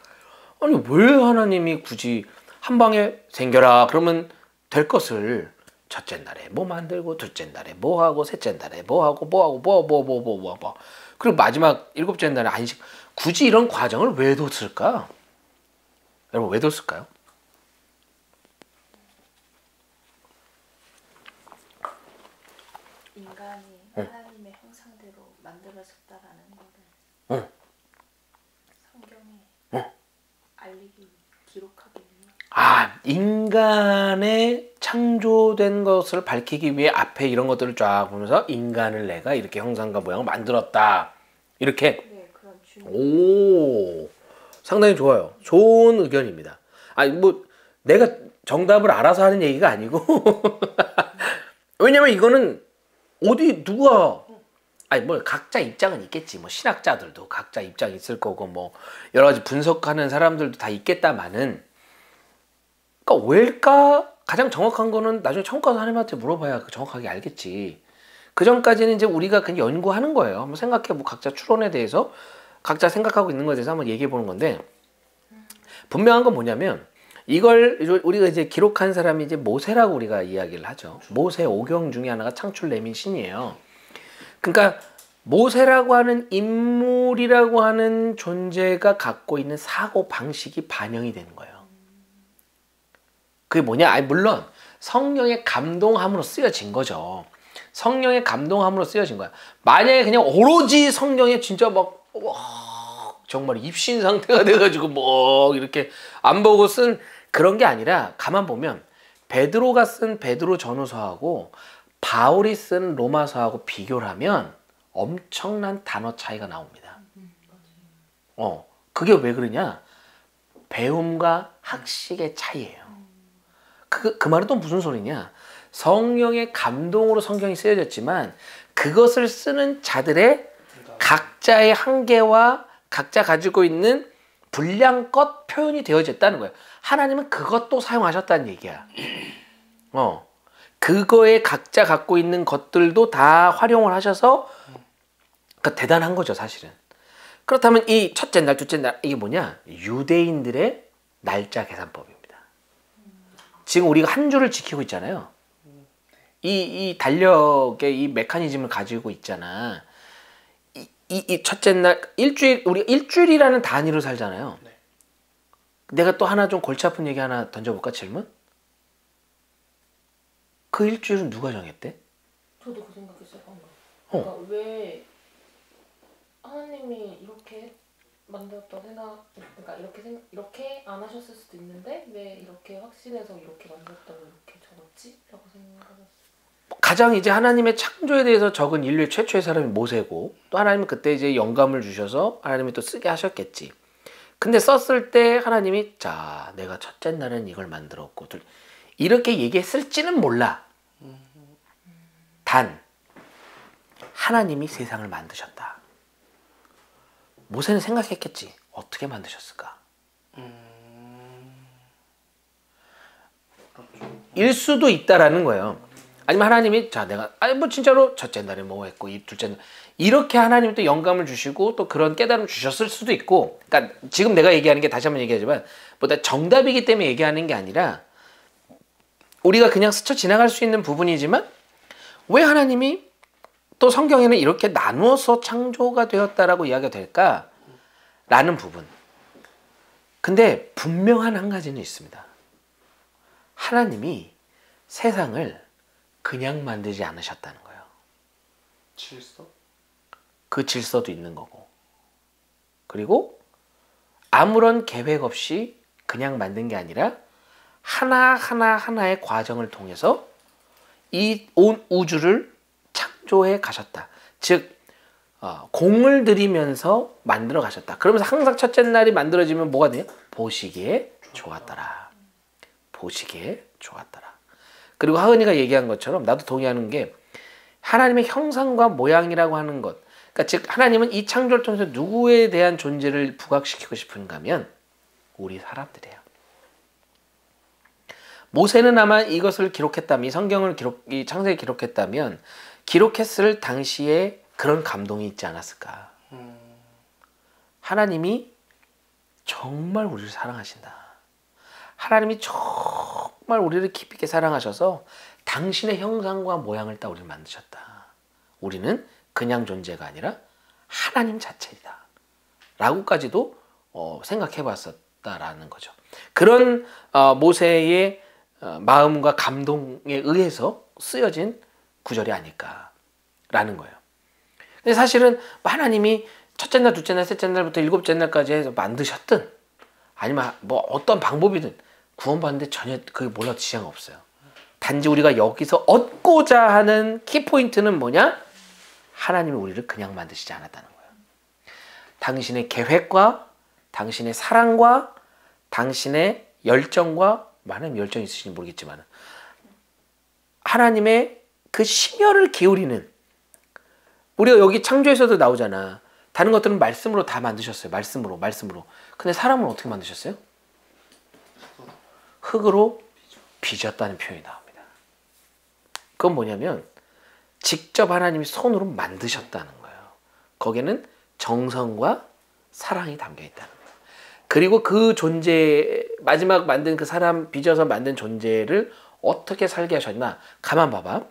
Speaker 1: 아니 왜 하나님이 굳이 한 방에 생겨라 그러면 될 것을 첫째 날에 뭐 만들고, 둘째 날에 뭐 하고, 셋째 날에 뭐 하고 그리고 마지막 일곱째 날에 안식, 굳이 이런 과정을 왜 뒀을까? 여러분 왜 뒀을까요?
Speaker 3: 인간이 하나님의 형상대로 만들어졌다라는 거를 성경에 알리기, 기록하기 위해.
Speaker 1: 인간의 창조된 것을 밝히기 위해 앞에 이런 것들을 쫙 보면서 인간을 내가 이렇게 형상과 모양을 만들었다. 이렇게.
Speaker 3: 네, 그런
Speaker 1: 오, 상당히 좋아요. 좋은 의견입니다. 뭐 내가 정답을 알아서 하는 얘기가 아니고 왜냐면 이거는 누가 뭐 각자 입장은 있겠지. 뭐 신학자들도 각자 입장이 있을 거고, 뭐 여러 가지 분석하는 사람들도 다 있겠다마는, 그러니까 왜일까? 가장 정확한 거는 나중에 천국 가서 하나님한테 물어봐야 정확하게 알겠지. 그 전까지는 이제 우리가 그냥 연구하는 거예요. 한번 생각해, 뭐 각자 추론에 대해서, 각자 생각하고 있는 것에 대해서 한번 얘기해 보는 건데, 분명한 건 뭐냐면, 이걸 우리가 이제 기록한 사람이 이제 모세라고 우리가 이야기를 하죠. 모세 5경 중에 하나가 창출 내민 신이에요. 그러니까 모세라고 하는 인물이라고 하는 존재가 갖고 있는 사고 방식이 반영이 되는 거예요. 그게 뭐냐? 물론 성령의 감동함으로 쓰여진 거죠. 성령의 감동함으로 쓰여진 거야. 만약에 그냥 오로지 성령에 진짜 막 정말 입신 상태가 돼가지고 뭐 이렇게 안 보고 쓴 그런 게 아니라, 가만 보면 베드로가 쓴 베드로 전후서하고 바울이 쓴 로마서하고 비교를 하면 엄청난 단어 차이가 나옵니다. 그게 왜 그러냐? 배움과 학식의 차이예요. 그 말은 또 무슨 소리냐? 성령의 감동으로 성경이 쓰여졌지만 그것을 쓰는 자들의 각자의 한계와 각자 가지고 있는 분량껏 표현이 되어졌다는 거예요. 하나님은 그것도 사용하셨다는 얘기야. 그거에 각자 갖고 있는 것들도 다 활용을 하셔서, 그러니까 대단한 거죠, 사실은. 그렇다면 이 첫째 날, 둘째 날, 이게 뭐냐? 유대인들의 날짜 계산법입니다. 지금 우리가 한 주를 지키고 있잖아요. 이 달력의 이 메커니즘을 가지고 있잖아. 이 첫째 날, 우리가 일주일이라는 단위로 살잖아요.
Speaker 2: 네.
Speaker 1: 내가 또 하나 좀 골치 아픈 얘기 하나 던져볼까, 질문? 그 일주일은 누가 정했대?
Speaker 4: 저도 그 생각했어요. 그러니까 왜 하나님이 이렇게 만들었다고 그러니까 이렇게 안 하셨을 수도 있는데 왜 이렇게 확신해서 이렇게 만들었다고 이렇게 적었지? 라고 생각했어요.
Speaker 1: 가장 이제 하나님의 창조에 대해서 적은 인류의 최초의 사람이 모세고, 또 하나님은 그때 이제 영감을 주셔서 하나님이 또 쓰게 하셨겠지. 근데 썼을 때 하나님이 자, 내가 첫째 날은 이걸 만들었고 이렇게 얘기했을지는 몰라. 단 하나님이 세상을 만드셨다. 모세는 생각했겠지. 어떻게 만드셨을까? 일 수도 있다라는 거예요. 아니면 하나님이 자 내가 아니 뭐 진짜로 첫째 날에 뭐 했고 이 둘째 날 이렇게 하나님이 또 영감을 주시고 또 그런 깨달음을 주셨을 수도 있고 그러니까 지금 내가 얘기하는 게 다시 한번 얘기하지만 보다 정답이기 때문에 얘기하는 게 아니라 우리가 그냥 스쳐 지나갈 수 있는 부분이지만 왜 하나님이 또 성경에는 이렇게 나누어서 창조가 되었다라고 이야기가 될까라는 부분. 근데 분명한 한 가지는 있습니다. 하나님이 세상을 그냥 만들지 않으셨다는 거예요.
Speaker 2: 질서?
Speaker 1: 그 질서도 있는 거고. 그리고 아무런 계획 없이 그냥 만든 게 아니라 하나의 과정을 통해서 이 온 우주를 창조해 가셨다. 즉 공을 들이면서 만들어 가셨다. 그러면서 항상 첫째 날이 만들어지면 뭐가 돼요? 보시기에 좋았더라. 보시기에 좋았더라. 그리고 하은이가 얘기한 것처럼 나도 동의하는 게 하나님의 형상과 모양이라고 하는 것. 그러니까 즉 하나님은 이 창조를 통해서 누구에 대한 존재를 부각시키고 싶은가 하면 우리 사람들이에요. 모세는 아마 이것을 기록했다면 이 성경을 이 창세기 기록했다면 기록했을 당시에 그런 감동이 있지 않았을까. 하나님이 정말 우리를 사랑하신다. 하나님이 정말 우리를 깊이 있게 사랑하셔서 당신의 형상과 모양을 따 우리를 만드셨다. 우리는 그냥 존재가 아니라 하나님 자체이다. 라고까지도 생각해 봤었다라는 거죠. 그런 모세의 마음과 감동에 의해서 쓰여진 구절이 아닐까라는 거예요. 근데 사실은 하나님이 첫째 날, 둘째 날, 셋째 날부터 일곱째 날까지 해서 만드셨든 아니면 뭐 어떤 방법이든 구원받는데 전혀 그게 몰라도 지장 없어요. 단지 우리가 여기서 얻고자 하는 키포인트는 뭐냐? 하나님이 우리를 그냥 만드시지 않았다는 거예요. 당신의 계획과 당신의 사랑과 당신의 열정과 하나님 열정이 있으신지 모르겠지만 하나님의 그 심혈을 기울이는 우리가 여기 창조에서도 나오잖아. 다른 것들은 말씀으로 다 만드셨어요. 말씀으로. 근데 사람은 어떻게 만드셨어요? 흙으로 빚었다는 표현이 나옵니다. 그건 뭐냐면 직접 하나님이 손으로 만드셨다는 거예요. 거기에는 정성과 사랑이 담겨 있다는 거예요. 그리고 그 존재 마지막 만든 그 사람 빚어서 만든 존재를 어떻게 살게 하셨나? 가만 봐봐.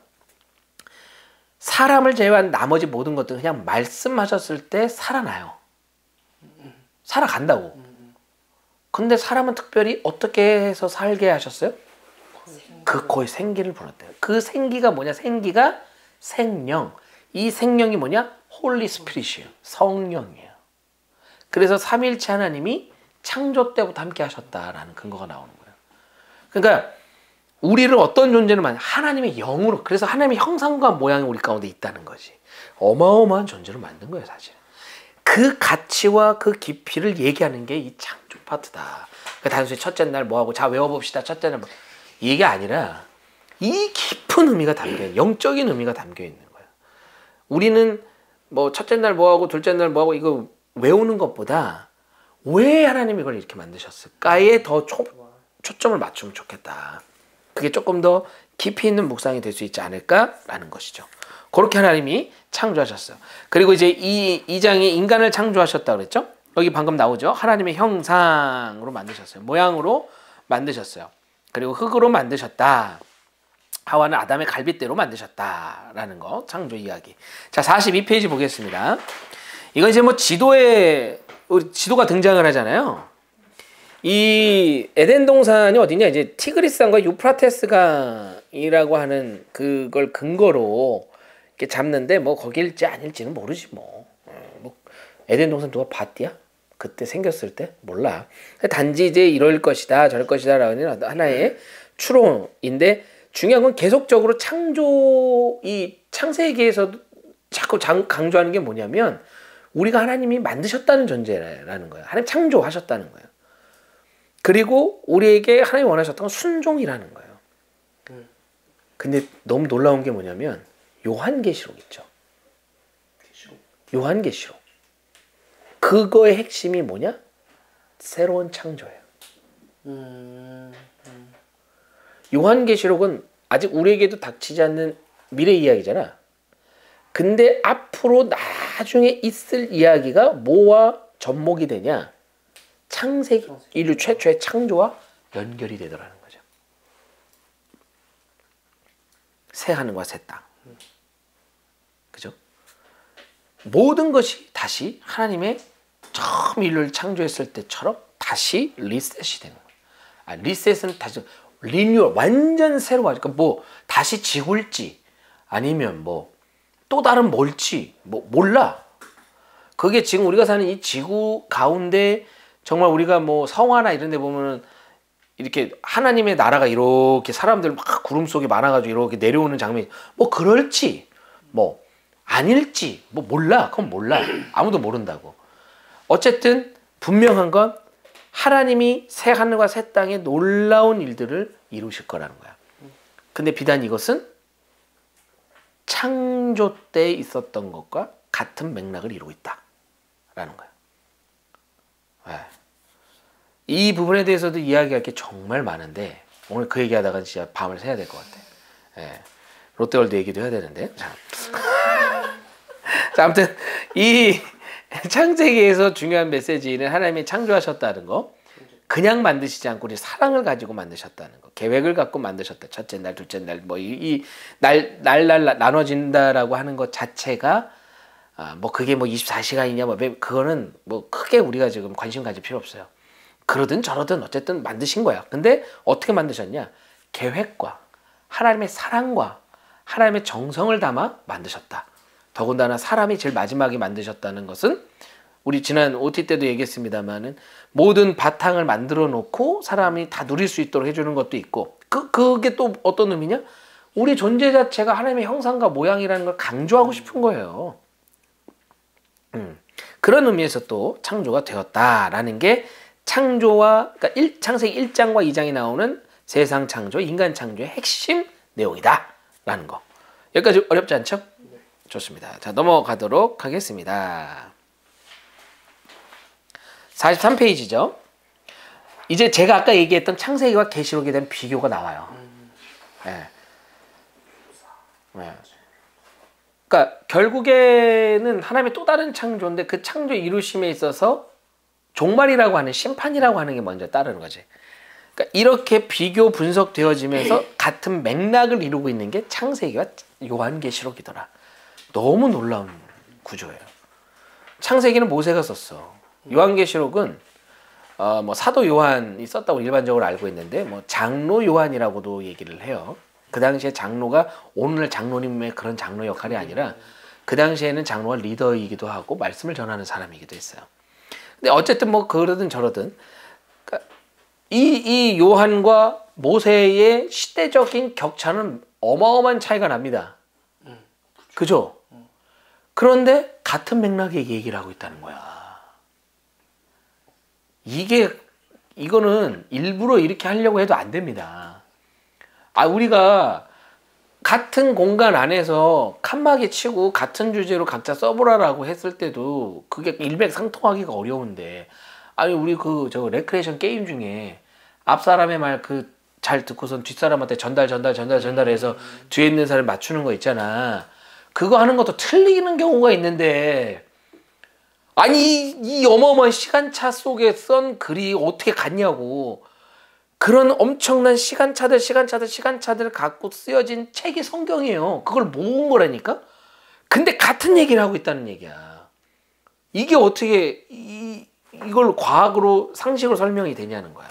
Speaker 1: 사람을 제외한 나머지 모든 것들은 그냥 말씀하셨을 때 살아나요. 살아간다고. 근데 사람은 특별히 어떻게 해서 살게 하셨어요? 그 코에 생기를 불었대요. 그 생기가 뭐냐? 생기가 생령. 이 생령이 뭐냐? 홀리 스피릿이에요. 성령이에요. 그래서 삼위일체 하나님이 창조 때부터 함께 하셨다라는 근거가 나오는 거예요. 그러니까 우리를 어떤 존재는 하나님의 영으로, 그래서 하나님의 형상과 모양이 우리 가운데 있다는 거지. 어마어마한 존재로 만든 거예요, 사실. 그 가치와 그 깊이를 얘기하는 게 이 창조 파트다. 그러니까 단순히 첫째 날 뭐하고 자 외워봅시다. 첫째 날 뭐. 이게 아니라 이 깊은 의미가 담겨있는, 영적인 의미가 담겨있는 거예요. 우리는 뭐 첫째 날 뭐하고 둘째 날 뭐하고 이거 외우는 것보다 왜 하나님이 이걸 이렇게 만드셨을까에 더 초점을 맞추면 좋겠다. 그게 조금 더 깊이 있는 묵상이 될 수 있지 않을까라는 것이죠. 그렇게 하나님이 창조하셨어요. 그리고 이제 이 장에 인간을 창조하셨다고 그랬죠? 여기 방금 나오죠? 하나님의 형상으로 만드셨어요. 모양으로 만드셨어요. 그리고 흙으로 만드셨다. 하와는 아담의 갈빗대로 만드셨다라는 거, 창조 이야기. 자, 42페이지 보겠습니다. 이건 이제 뭐 지도가 등장을 하잖아요. 이 에덴 동산이 어디냐? 이제 티그리스강과 유프라테스강이라고 하는 그걸 근거로 이렇게 잡는데 뭐 거길지 아닐지는 모르지 뭐. 뭐 에덴 동산 누가 봤디야? 그때 생겼을 때 몰라. 단지 이제 이럴 것이다, 저럴 것이다라는 하나의 추론인데 중요한 건 계속적으로 이 창세기에서도 자꾸 강조하는 게 뭐냐면 우리가 하나님이 만드셨다는 존재라는 거예요. 하나님 창조하셨다는 거예요. 그리고 우리에게 하나님이 원하셨던 건 순종이라는 거예요. 근데 너무 놀라운 게 뭐냐면 요한계시록 있죠. 요한계시록. 그거의 핵심이 뭐냐? 새로운 창조예요. 요한계시록은 아직 우리에게도 닥치지 않는 미래 이야기잖아. 근데 앞으로 나중에 있을 이야기가 뭐와 접목이 되냐? 창세기, 인류 최초의 창조와 연결이 되더라는 거죠. 새 하늘과 새 땅. 그죠? 모든 것이 다시 하나님의 처음 인류를 창조했을 때처럼 다시 리셋이 되는 거예요. 아, 리셋은 다시 리뉴얼, 완전 새로 가니까 뭐 다시 지구일지 아니면 뭐 또 다른 뭘지 뭐 몰라. 그게 지금 우리가 사는 이 지구 가운데 정말 우리가 뭐 성화나 이런 데 보면은 이렇게 하나님의 나라가 이렇게 사람들 막 구름 속에 많아가지고 이렇게 내려오는 장면이 뭐 그럴지 뭐 아닐지 뭐 몰라. 그건 몰라. 아무도 모른다고. 어쨌든 분명한 건 하나님이 새 하늘과 새 땅에 놀라운 일들을 이루실 거라는 거야. 근데 비단 이것은 창조 때 있었던 것과 같은 맥락을 이루고 있다라는 거야. 네. 이 부분에 대해서도 이야기할 게 정말 많은데 오늘 그 얘기하다가 진짜 밤을 새야 될 것 같아. 네. 롯데월드 얘기도 해야 되는데. 자, 아무튼 이 창세기에서 중요한 메시지는 하나님이 창조하셨다는 거, 그냥 만드시지 않고 우리 사랑을 가지고 만드셨다는 거, 계획을 갖고 만드셨다. 첫째 날, 둘째 날, 뭐 날 나눠진다라고 하는 것 자체가 뭐 그게 뭐 24시간이냐 뭐 그거는 뭐 크게 우리가 지금 관심 가질 필요 없어요. 그러든 저러든 어쨌든 만드신 거야. 근데 어떻게 만드셨냐? 계획과 하나님의 사랑과 하나님의 정성을 담아 만드셨다. 더군다나 사람이 제일 마지막에 만드셨다는 것은 우리 지난 OT 때도 얘기했습니다만은 모든 바탕을 만들어 놓고 사람이 다 누릴 수 있도록 해주는 것도 있고 그게 또 어떤 의미냐? 우리 존재 자체가 하나님의 형상과 모양이라는 걸 강조하고 싶은 거예요. 그런 의미에서 또 창조가 되었다라는 게 창조와 그러니까 창세기 1장과 2장이 나오는 세상 창조, 인간 창조의 핵심 내용이다라는 거. 여기까지 어렵지 않죠?
Speaker 2: 네.
Speaker 1: 좋습니다. 자, 넘어가도록 하겠습니다. 43페이지죠. 이제 제가 아까 얘기했던 창세기와 계시록에 대한 비교가 나와요. 네. 네. 그러니까 결국에는 하나님의 또 다른 창조인데 그 창조 이루심에 있어서 종말이라고 하는 심판이라고 하는 게 먼저 따르는 거지. 그러니까 이렇게 비교 분석되어지면서 같은 맥락을 이루고 있는 게 창세기와 요한계시록이더라. 너무 놀라운 구조예요. 창세기는 모세가 썼어. 요한계시록은 뭐 사도 요한이 썼다고 일반적으로 알고 있는데 뭐 장로 요한이라고도 얘기를 해요. 그 당시에 장로가 오늘날 장로님의 그런 장로 역할이 아니라 그 당시에는 장로가 리더이기도 하고 말씀을 전하는 사람이기도 했어요. 근데 어쨌든 뭐 그러든 저러든 그러니까 이 요한과 모세의 시대적인 격차는 어마어마한 차이가 납니다. 그죠? 그런데 같은 맥락의 얘기를 하고 있다는 거야. 이거는 일부러 이렇게 하려고 해도 안 됩니다. 우리가 같은 공간 안에서 칸막이 치고 같은 주제로 각자 써보라라고 했을 때도 그게 일맥상통하기가 어려운데, 우리 저 레크레이션 게임 중에 앞 사람의 말 잘 듣고선 뒷 사람한테 전달해서 뒤에 있는 사람 맞추는 거 있잖아. 그거 하는 것도 틀리는 경우가 있는데, 이 어마어마한 시간차 속에 쓴 글이 어떻게 같냐고. 그런 엄청난 시간차들 갖고 쓰여진 책이 성경이에요. 그걸 모은 거라니까? 근데 같은 얘기를 하고 있다는 얘기야. 이게 어떻게 이걸 과학으로 상식으로 설명이 되냐는 거야.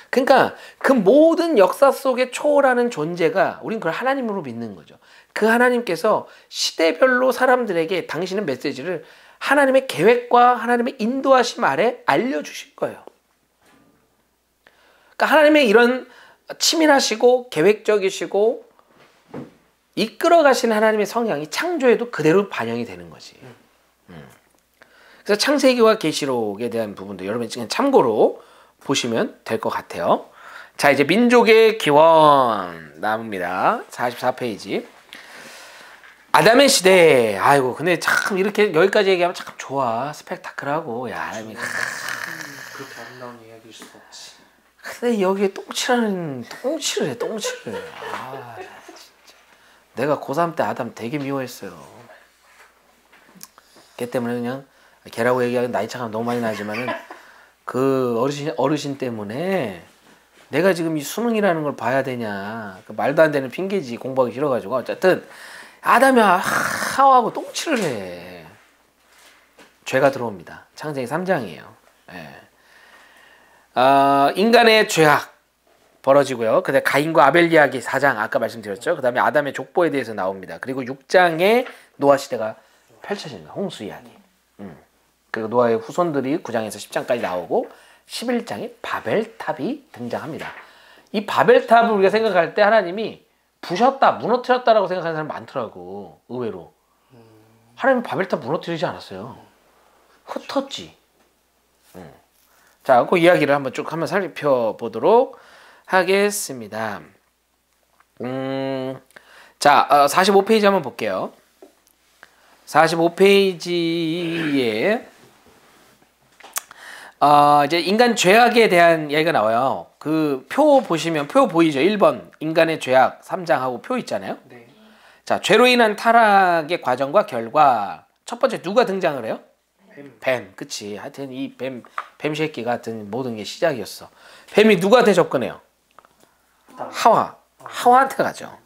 Speaker 1: 그러니까 그 모든 역사 속에 초월하는 존재가 우린 그걸 하나님으로 믿는 거죠. 그 하나님께서 시대별로 사람들에게 당신의 메시지를 하나님의 계획과 하나님의 인도하심 아래 알려주실 거예요. 그러니까 하나님의 이런 치밀하시고 계획적이시고 이끌어 가시는 하나님의 성향이 창조에도 그대로 반영이 되는 거지. 그래서 창세기와 계시록에 대한 부분도 여러분이 지금 참고로 보시면 될 것 같아요. 자, 이제 민족의 기원 나옵니다. 44페이지. 아담의 시대. 아이고, 근데 참 이렇게 여기까지 얘기하면 참 좋아. 스펙타클하고. 야,
Speaker 2: 그렇게 아름다운 이야기일 수 없지.
Speaker 1: 근데 여기에 똥칠을 해. 아 진짜. 내가 고3 때 아담 되게 미워했어요. 걔 때문에 그냥 걔라고 얘기하면 나이 차가 너무 많이 나지만은 그 어르신 때문에 내가 지금 이 수능이라는 걸 봐야 되냐. 그 말도 안 되는 핑계지. 공부하기 싫어가지고. 어쨌든 아담이 하와하고 똥칠을 해. 죄가 들어옵니다. 창세기 3장이에요. 예. 인간의 죄악 벌어지고요. 그다음에 가인과 아벨 이야기 4장 아까 말씀드렸죠. 그 다음에 아담의 족보에 대해서 나옵니다. 그리고 6장에 노아 시대가 펼쳐집니다. 홍수 이야기. 그리고 노아의 후손들이 9장에서 10장까지 나오고 11장에 바벨탑이 등장합니다. 이 바벨탑을 우리가 생각할 때 하나님이 부셨다, 무너뜨렸다라고 생각하는 사람 많더라고. 의외로. 하나님은 바벨탑 무너뜨리지 않았어요. 흩었지. 자, 그 이야기를 한번 살펴보도록 하겠습니다. 자, 45페이지 한번 볼게요. 45페이지에 이제 인간 죄악에 대한 이야기가 나와요. 그 표 보시면 표 보이죠? 1번 인간의 죄악 3장하고 표 있잖아요.
Speaker 2: 네.
Speaker 1: 자, 죄로 인한 타락의 과정과 결과 첫 번째 누가 등장을 해요? 뱀. 그치. 하여튼 이 뱀 새끼 같은 모든 게 시작이었어. 뱀이 누구한테 접근해요? 하와한테 가죠.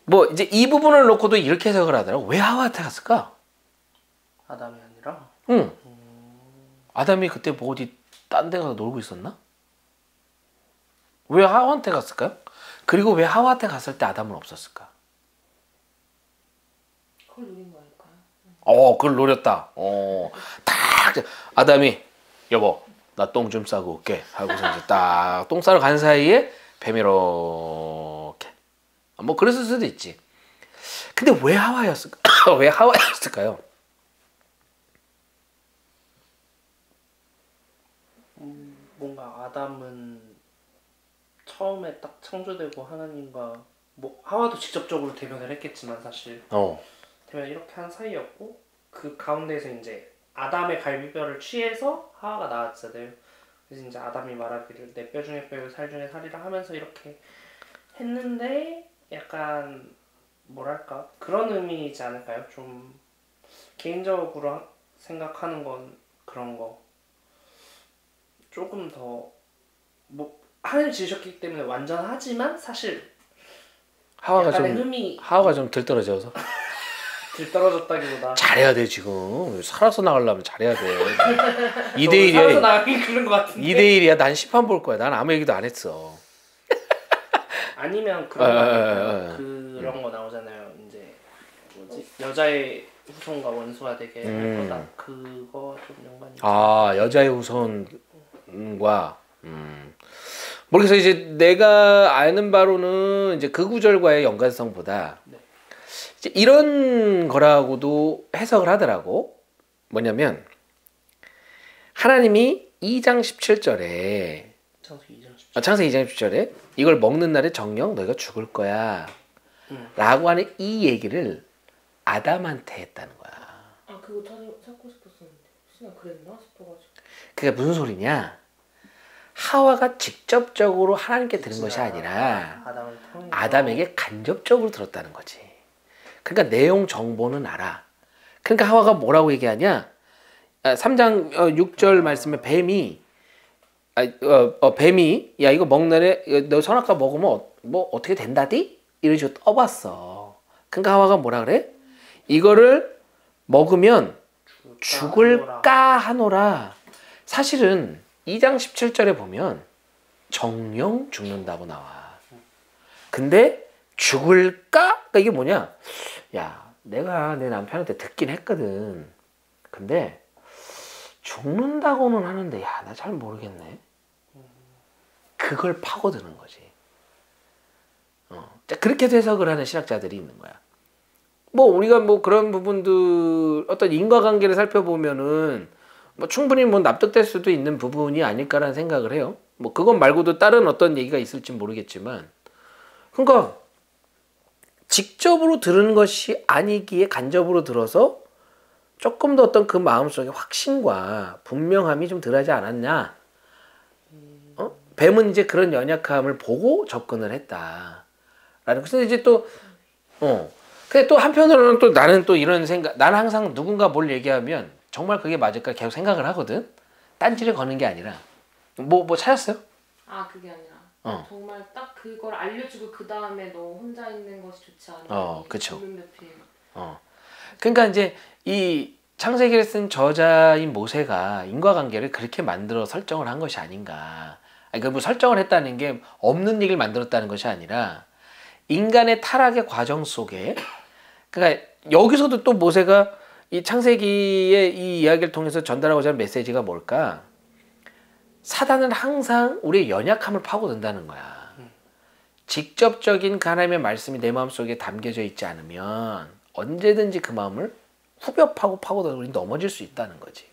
Speaker 1: 뭐 이제 이 부분을 놓고도 이렇게 해석을 하더라고. 왜 하와한테 갔을까?
Speaker 2: 아담이 아니라?
Speaker 1: 응. 아담이 그때 뭐 어디 딴 데 가서 놀고 있었나? 왜 하와한테 갔을까요? 그리고 왜 하와한테 갔을 때 아담은 없었을까?
Speaker 4: 그걸 노린 거 아닐까요?
Speaker 1: 그걸 노렸다. 딱 아담이 여보 나 똥 좀 싸고 올게 하고서 이제 딱 똥 싸러 간 사이에 뱀이 이렇게 뭐 그랬을 수도 있지. 근데 왜 하와였을까? 왜 하와였을까요?
Speaker 2: 뭔가 아담은 처음에 딱 창조되고 하나님과 뭐 하와도 직접적으로 대면을 했겠지만 사실 대면 이렇게 한 사이였고 그 가운데서 이제 아담의 갈비뼈를 취해서 하와가 나왔잖아요. 그래서 이제 아담이 말하기를 내 뼈 중에 뼈요 살 중에 살이라 하면서 이렇게 했는데 약간 뭐랄까 그런 의미이지 않을까요? 좀 개인적으로 생각하는 건 그런 거 조금 더 뭐 하나님 지으셨기 때문에 완전하지만 사실
Speaker 1: 하와가 좀 들떨어져서
Speaker 2: 들떨어졌다기보다
Speaker 1: 잘해야 돼 지금. 살아서 나가려면 잘해야 돼. 2대 1이야.
Speaker 2: 살아서 나가긴 그런 것 같은데.
Speaker 1: 2대 1이야. 난 심판 볼 거야. 난 아무 얘기도 안 했어.
Speaker 2: 아니면 그런 거 아닐까요? 그런 거 나오잖아요. 이제 뭐지? 여자의 후손과 원수가 되게 할 거다. 그거 좀 연관이
Speaker 1: 여자의 후손과 모르겠어. 이제 내가 아는 바로는 이제 그 구절과의 연관성보다 이제 이런 거라고도 해석을 하더라고. 뭐냐면 하나님이 2장 17절에 창세기 2장 17절에 이걸 먹는 날에 정녕 너희가 죽을 거야 라고 하는 이 얘기를 아담한테 했다는 거야.
Speaker 4: 그거 찾고 싶었었는데 혹시나 그랬나 싶어가지고.
Speaker 1: 그게 무슨 소리냐? 하와가 직접적으로 하나님께 들은 것이 아니라 아담에게 간접적으로 들었다는 거지. 그러니까 내용 정보는 알아. 그러니까 하와가 뭐라고 얘기하냐? 3장 6절 말씀에 뱀이 야 이거 먹날에 너 선악과 먹으면 뭐 어떻게 된다디? 이런 식으로 떠봤어. 그러니까 하와가 뭐라 그래? 이거를 먹으면 죽을까 하노라. 사실은 2장 17절에 보면 정령 죽는다고 나와. 근데 죽을까? 그러니까 이게 뭐냐? 야, 내가 내 남편한테 듣긴 했거든. 근데 죽는다고는 하는데 야, 나 잘 모르겠네. 그걸 파고드는 거지. 그렇게도 해석을 하는 신학자들이 있는 거야. 뭐 우리가 뭐 그런 부분들 어떤 인과관계를 살펴보면은 뭐 충분히 뭐 납득될 수도 있는 부분이 아닐까라는 생각을 해요. 뭐 그것 말고도 다른 어떤 얘기가 있을지 모르겠지만, 그러니까 직접으로 들은 것이 아니기에 간접으로 들어서 조금 더 어떤 그 마음속에 확신과 분명함이 좀 덜하지 않았냐? 뱀은 이제 그런 연약함을 보고 접근을 했다. 라는 것은 이제 또, 근데 또 한편으로는 또 나는 또 이런 생각, 나는 항상 누군가 뭘 얘기하면 정말 그게 맞을까 계속 생각을 하거든? 딴지를 거는 게 아니라. 뭐 찾았어요?
Speaker 4: 아, 그게 아니라. 정말 딱 그걸 알려주고 그 다음에 너 혼자 있는 것이 좋지 않아.
Speaker 1: 그쵸.
Speaker 4: 몇 필.
Speaker 1: 그러니까 이제 이 창세기를 쓴 저자인 모세가 인과관계를 그렇게 만들어 설정을 한 것이 아닌가. 그러니까 뭐 설정을 했다는 게 없는 얘기를 만들었다는 것이 아니라 인간의 타락의 과정 속에, 그러니까 여기서도 또 모세가 이 창세기의 이 이야기를 통해서 전달하고자 하는 메시지가 뭘까? 사단은 항상 우리의 연약함을 파고든다는 거야. 직접적인 하나님의 말씀이 내 마음속에 담겨져 있지 않으면 언제든지 그 마음을 후벼 파고들어 우리 넘어질 수 있다는 거지.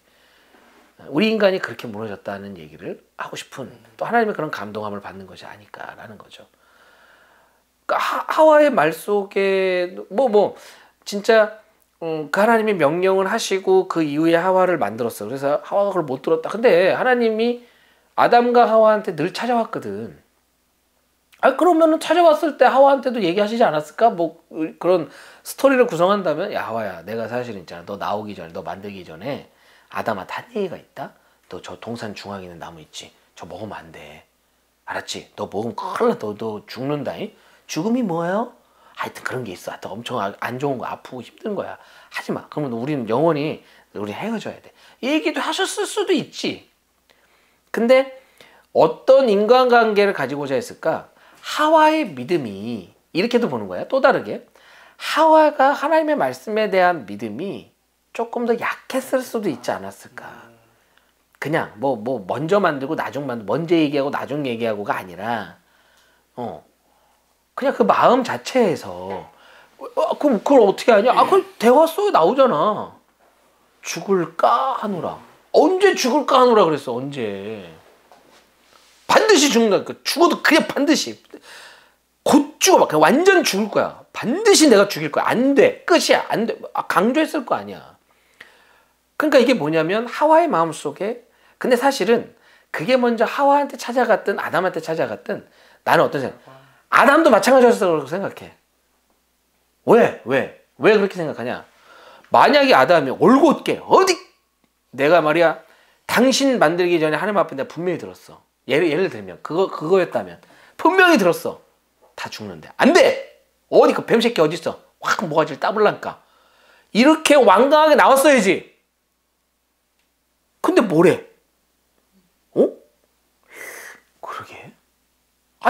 Speaker 1: 우리 인간이 그렇게 무너졌다는 얘기를 하고 싶은, 또 하나님의 그런 감동함을 받는 것이 아닐까라는 거죠. 그러니까 하와의 말 속에 진짜 그 하나님이 명령을 하시고 그 이후에 하와를 만들었어. 그래서 하와가 그걸 못 들었다. 근데 하나님이 아담과 하와한테 늘 찾아왔거든. 그러면은 찾아왔을 때 하와한테도 얘기하시지 않았을까? 뭐 그런 스토리를 구성한다면, 야 하와야, 내가 사실은 있잖아, 너 나오기 전에, 너 만들기 전에 아담한테 한 얘기가 있다. 너 저 동산 중앙에 있는 나무 있지? 저 먹으면 안 돼. 알았지? 너 먹으면 큰일 나. 너 죽는다잉. 죽음이 뭐예요? 하여튼 그런 게 있어. 하여튼 엄청 안 좋은 거, 아프고 힘든 거야. 하지 마. 그러면 우리는 영원히 우리 헤어져야 돼. 이 얘기도 하셨을 수도 있지. 근데 어떤 인간관계를 가지고자 했을까? 하와의 믿음이, 이렇게도 보는 거야. 또 다르게. 하와가 하나님의 말씀에 대한 믿음이 조금 더 약했을 수도 있지 않았을까. 그냥 먼저 만들고 나중 만들고, 먼저 얘기하고 나중 얘기하고가 아니라 그냥 그 마음 자체에서 그럼 그걸 어떻게 하냐? 그 대화 속에 나오잖아. 죽을까 하노라. 언제 죽을까 하노라 그랬어. 언제. 반드시 죽는다니까. 죽어도 그냥 반드시. 곧 죽어. 막 완전 죽을 거야. 반드시 내가 죽일 거야. 안 돼. 끝이야. 안 돼. 강조했을 거 아니야. 그러니까 이게 뭐냐면 하와의 마음속에, 근데 사실은 그게 먼저 하와한테 찾아갔든 아담한테 찾아갔든 나는 어떤 생각? 아담도 마찬가지였다고 생각해. 왜 그렇게 생각하냐? 만약에 아담이 올곧게 어디 내가 말이야 당신 만들기 전에 하나님 앞에 내가 분명히 들었어. 예를 들면 그거였다면 분명히 들었어. 다 죽는데 안 돼. 어디 그 뱀새끼 어디 있어? 확 모가지를 따블란까. 이렇게 완강하게 나왔어야지. 근데 뭐래? 그러게.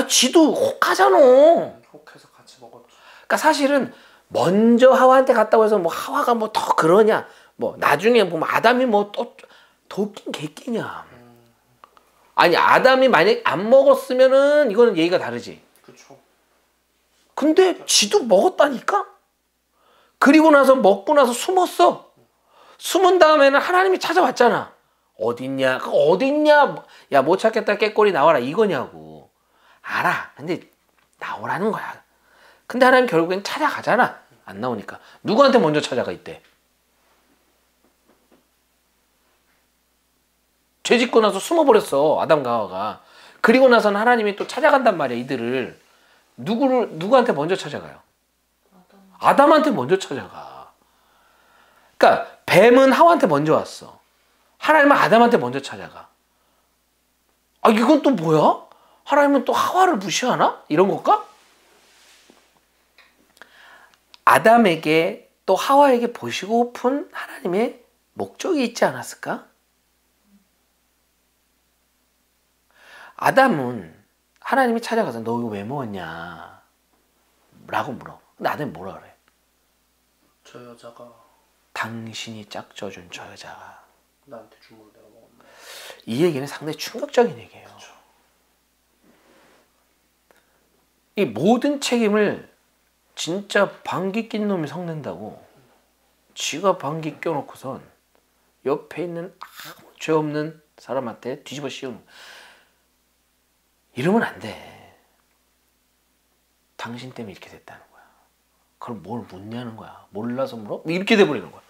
Speaker 1: 지도 혹하잖아.
Speaker 2: 혹해서 같이 먹었죠.
Speaker 1: 그러니까 사실은 먼저 하와한테 갔다고 해서 뭐 하와가 뭐 더 그러냐, 뭐 나중에 보면 아담이 뭐 또 더 웃긴 개끼냐. 아니 아담이 만약 안 먹었으면은 이거는 얘기가 다르지.
Speaker 2: 그렇죠.
Speaker 1: 근데 지도 먹었다니까. 그리고 나서 먹고 나서 숨었어. 숨은 다음에는 하나님이 찾아왔잖아. 어딨냐? 어딨냐? 야 못 찾겠다. 깨꼬리 나와라 이거냐고. 알아. 근데 나오라는 거야. 근데 하나님 결국엔 찾아가잖아. 안 나오니까. 누구한테 먼저 찾아가 이때? 죄 짓고 나서 숨어버렸어. 아담과 하와가. 그리고 나서는 하나님이 또 찾아간단 말이야. 이들을. 누구한테 먼저 찾아가요? 아담한테 먼저 찾아가. 그러니까 뱀은 하와한테 먼저 왔어. 하나님은 아담한테 먼저 찾아가. 이건 또 뭐야? 하나님은 또 하와를 무시하나? 이런 걸까? 아담에게 또 하와에게 보시고픈 하나님의 목적이 있지 않았을까? 아담은 하나님이 찾아가서 너 이거 왜 먹었냐? 라고 물어. 근데 아담이 뭐라 그래?
Speaker 2: 저 여자가
Speaker 1: 당신이 짝져준 저 여자가
Speaker 2: 나한테 주물을 내가 먹었네.
Speaker 1: 이 얘기는 상당히 충격적인 얘기예요.
Speaker 2: 그쵸.
Speaker 1: 이 모든 책임을 진짜 방귀 낀 놈이 섞는다고 지가 방귀 껴놓고선 옆에 있는 아무 죄 없는 사람한테 뒤집어 씌우는, 이러면 안 돼. 당신 때문에 이렇게 됐다는 거야. 그럼 뭘 묻냐는 거야. 몰라서 물어? 이렇게 돼버리는 거야.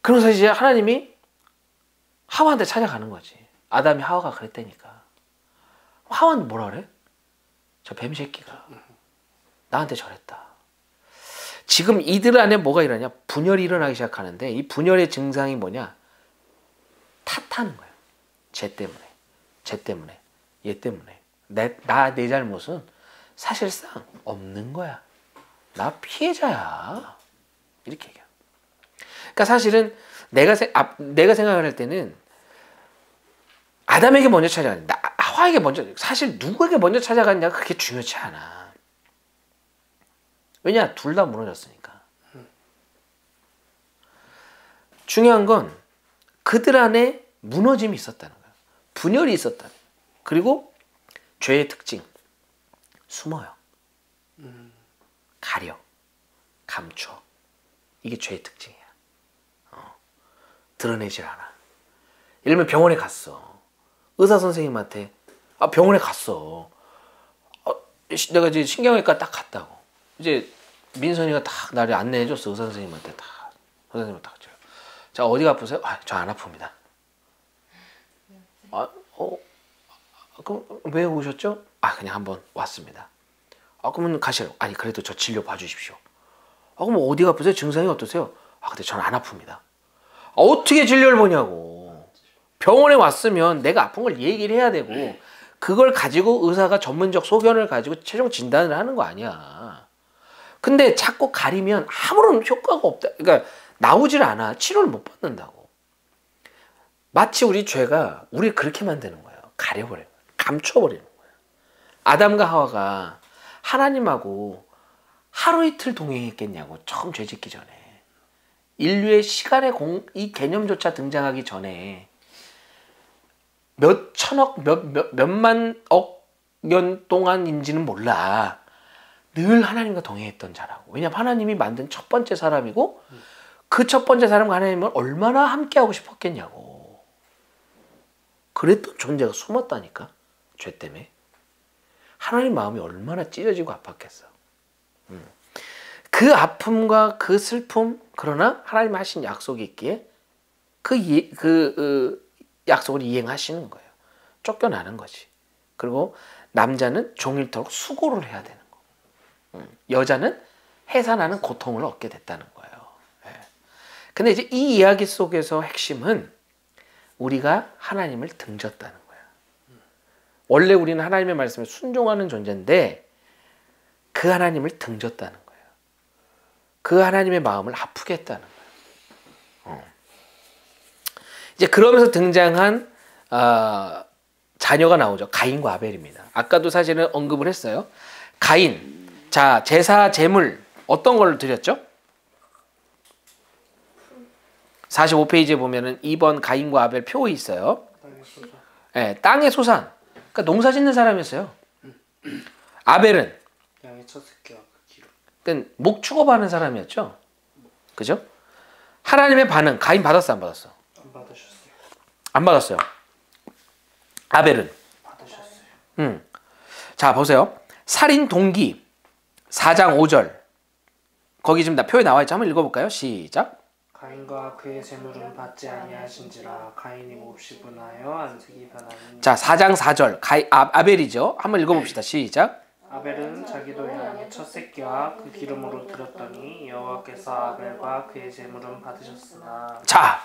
Speaker 1: 그래서 이제 하나님이 하와한테 찾아가는 거지. 아담이 하와가 그랬다니까. 하와는 뭐라 그래? 저 뱀 새끼가 나한테 저랬다. 지금 이들 안에 뭐가 일어나냐? 분열이 일어나기 시작하는데 이 분열의 증상이 뭐냐? 탓하는 거예요. 쟤 때문에, 쟤 때문에, 얘 때문에. 내 잘못은 사실상 없는 거야. 나 피해자야. 이렇게 얘기해요. 그러니까 사실은 내가 생각을 할 때는 아담에게 먼저 찾아갔는데 하와에게 먼저, 사실 누구에게 먼저 찾아갔냐가 그렇게 중요치 않아. 왜냐? 둘 다 무너졌으니까. 중요한 건 그들 안에 무너짐이 있었다는 거야. 분열이 있었다는 거야. 그리고 죄의 특징, 숨어요. 가려, 감춰. 이게 죄의 특징이야. 드러내질 않아. 예를 들면 병원에 갔어. 의사 선생님한테 병원에 갔어. 내가 이제 신경외과 딱 갔다고. 이제 민선이가 딱 나를 안내해줬어. 의사 선생님한테 딱. 의사 선생님 딱. 자, 어디가 아프세요? 저 안 아픕니다. 그럼 왜 오셨죠? 그냥 한번 왔습니다. 그러면 가시라고. 아니, 그래도 저 진료 봐주십시오. 그럼 어디가 아프세요? 증상이 어떠세요? 근데 저는 안 아픕니다. 어떻게 진료를 보냐고. 병원에 왔으면 내가 아픈 걸 얘기를 해야 되고 그걸 가지고 의사가 전문적 소견을 가지고 최종 진단을 하는 거 아니야. 근데 자꾸 가리면 아무런 효과가 없다. 그러니까 나오질 않아. 치료를 못 받는다고. 마치 우리 죄가 우리를 그렇게 만드는 거예요. 가려버려요. 감춰버리는 거예요. 아담과 하와가 하나님하고 하루 이틀 동행했겠냐고. 처음 죄 짓기 전에. 인류의 시간의 이 개념조차 등장하기 전에 몇 천억, 몇만억 년 동안인지는 몰라. 늘 하나님과 동행했던 자라고. 왜냐하면 하나님이 만든 첫 번째 사람이고 그 첫 번째 사람과 하나님은 얼마나 함께하고 싶었겠냐고. 그랬던 존재가 숨었다니까. 죄 때문에. 하나님 마음이 얼마나 찢어지고 아팠겠어. 그 아픔과 그 슬픔, 그러나 하나님 하신 약속이 있기에 그 약속을 이행하시는 거예요. 쫓겨나는 거지. 그리고 남자는 종일토록 수고를 해야 되는 거. 여자는 해산하는 고통을 얻게 됐다는 거예요. 근데 이제 이 이야기 속에서 핵심은 우리가 하나님을 등졌다는 거예요. 원래 우리는 하나님의 말씀에 순종하는 존재인데 그 하나님을 등졌다는 거예요. 그 하나님의 마음을 아프게 했다는 거예요. 이제 그러면서 등장한 자녀가 나오죠. 가인과 아벨입니다. 아까도 사실은 언급을 했어요. 가인, 자, 제사 제물 어떤 걸 드렸죠? 45페이지에 보면은 2번 가인과 아벨 표 있어요. 네, 땅의 소산. 그러니까 농사 짓는 사람이었어요. 아벨은
Speaker 2: 양의 첫 새끼와 그 기름.
Speaker 1: 그러니까 목 축업하는 사람이었죠. 그죠? 하나님의 반응, 가인 받았어, 안 받았어?
Speaker 2: 안 받으셨어요.
Speaker 1: 안 받았어요. 아벨은?
Speaker 2: 받으셨어요.
Speaker 1: 자, 보세요. 살인 동기 4장 5절. 거기 지금 표에 나와 있죠. 한번 읽어볼까요? 시작.
Speaker 2: 가인과 그의 재물은 받지 아니하신지라 가인이 몹시 분하여 안색이 변하니.
Speaker 1: 자, 4장 4절. 아벨이죠. 한번 읽어봅시다. 시작.
Speaker 2: 아벨은 자기도 양의 첫 새끼와 그 기름으로 드렸더니 여호와께서 아벨과 그의 재물은 받으셨으나.
Speaker 1: 자,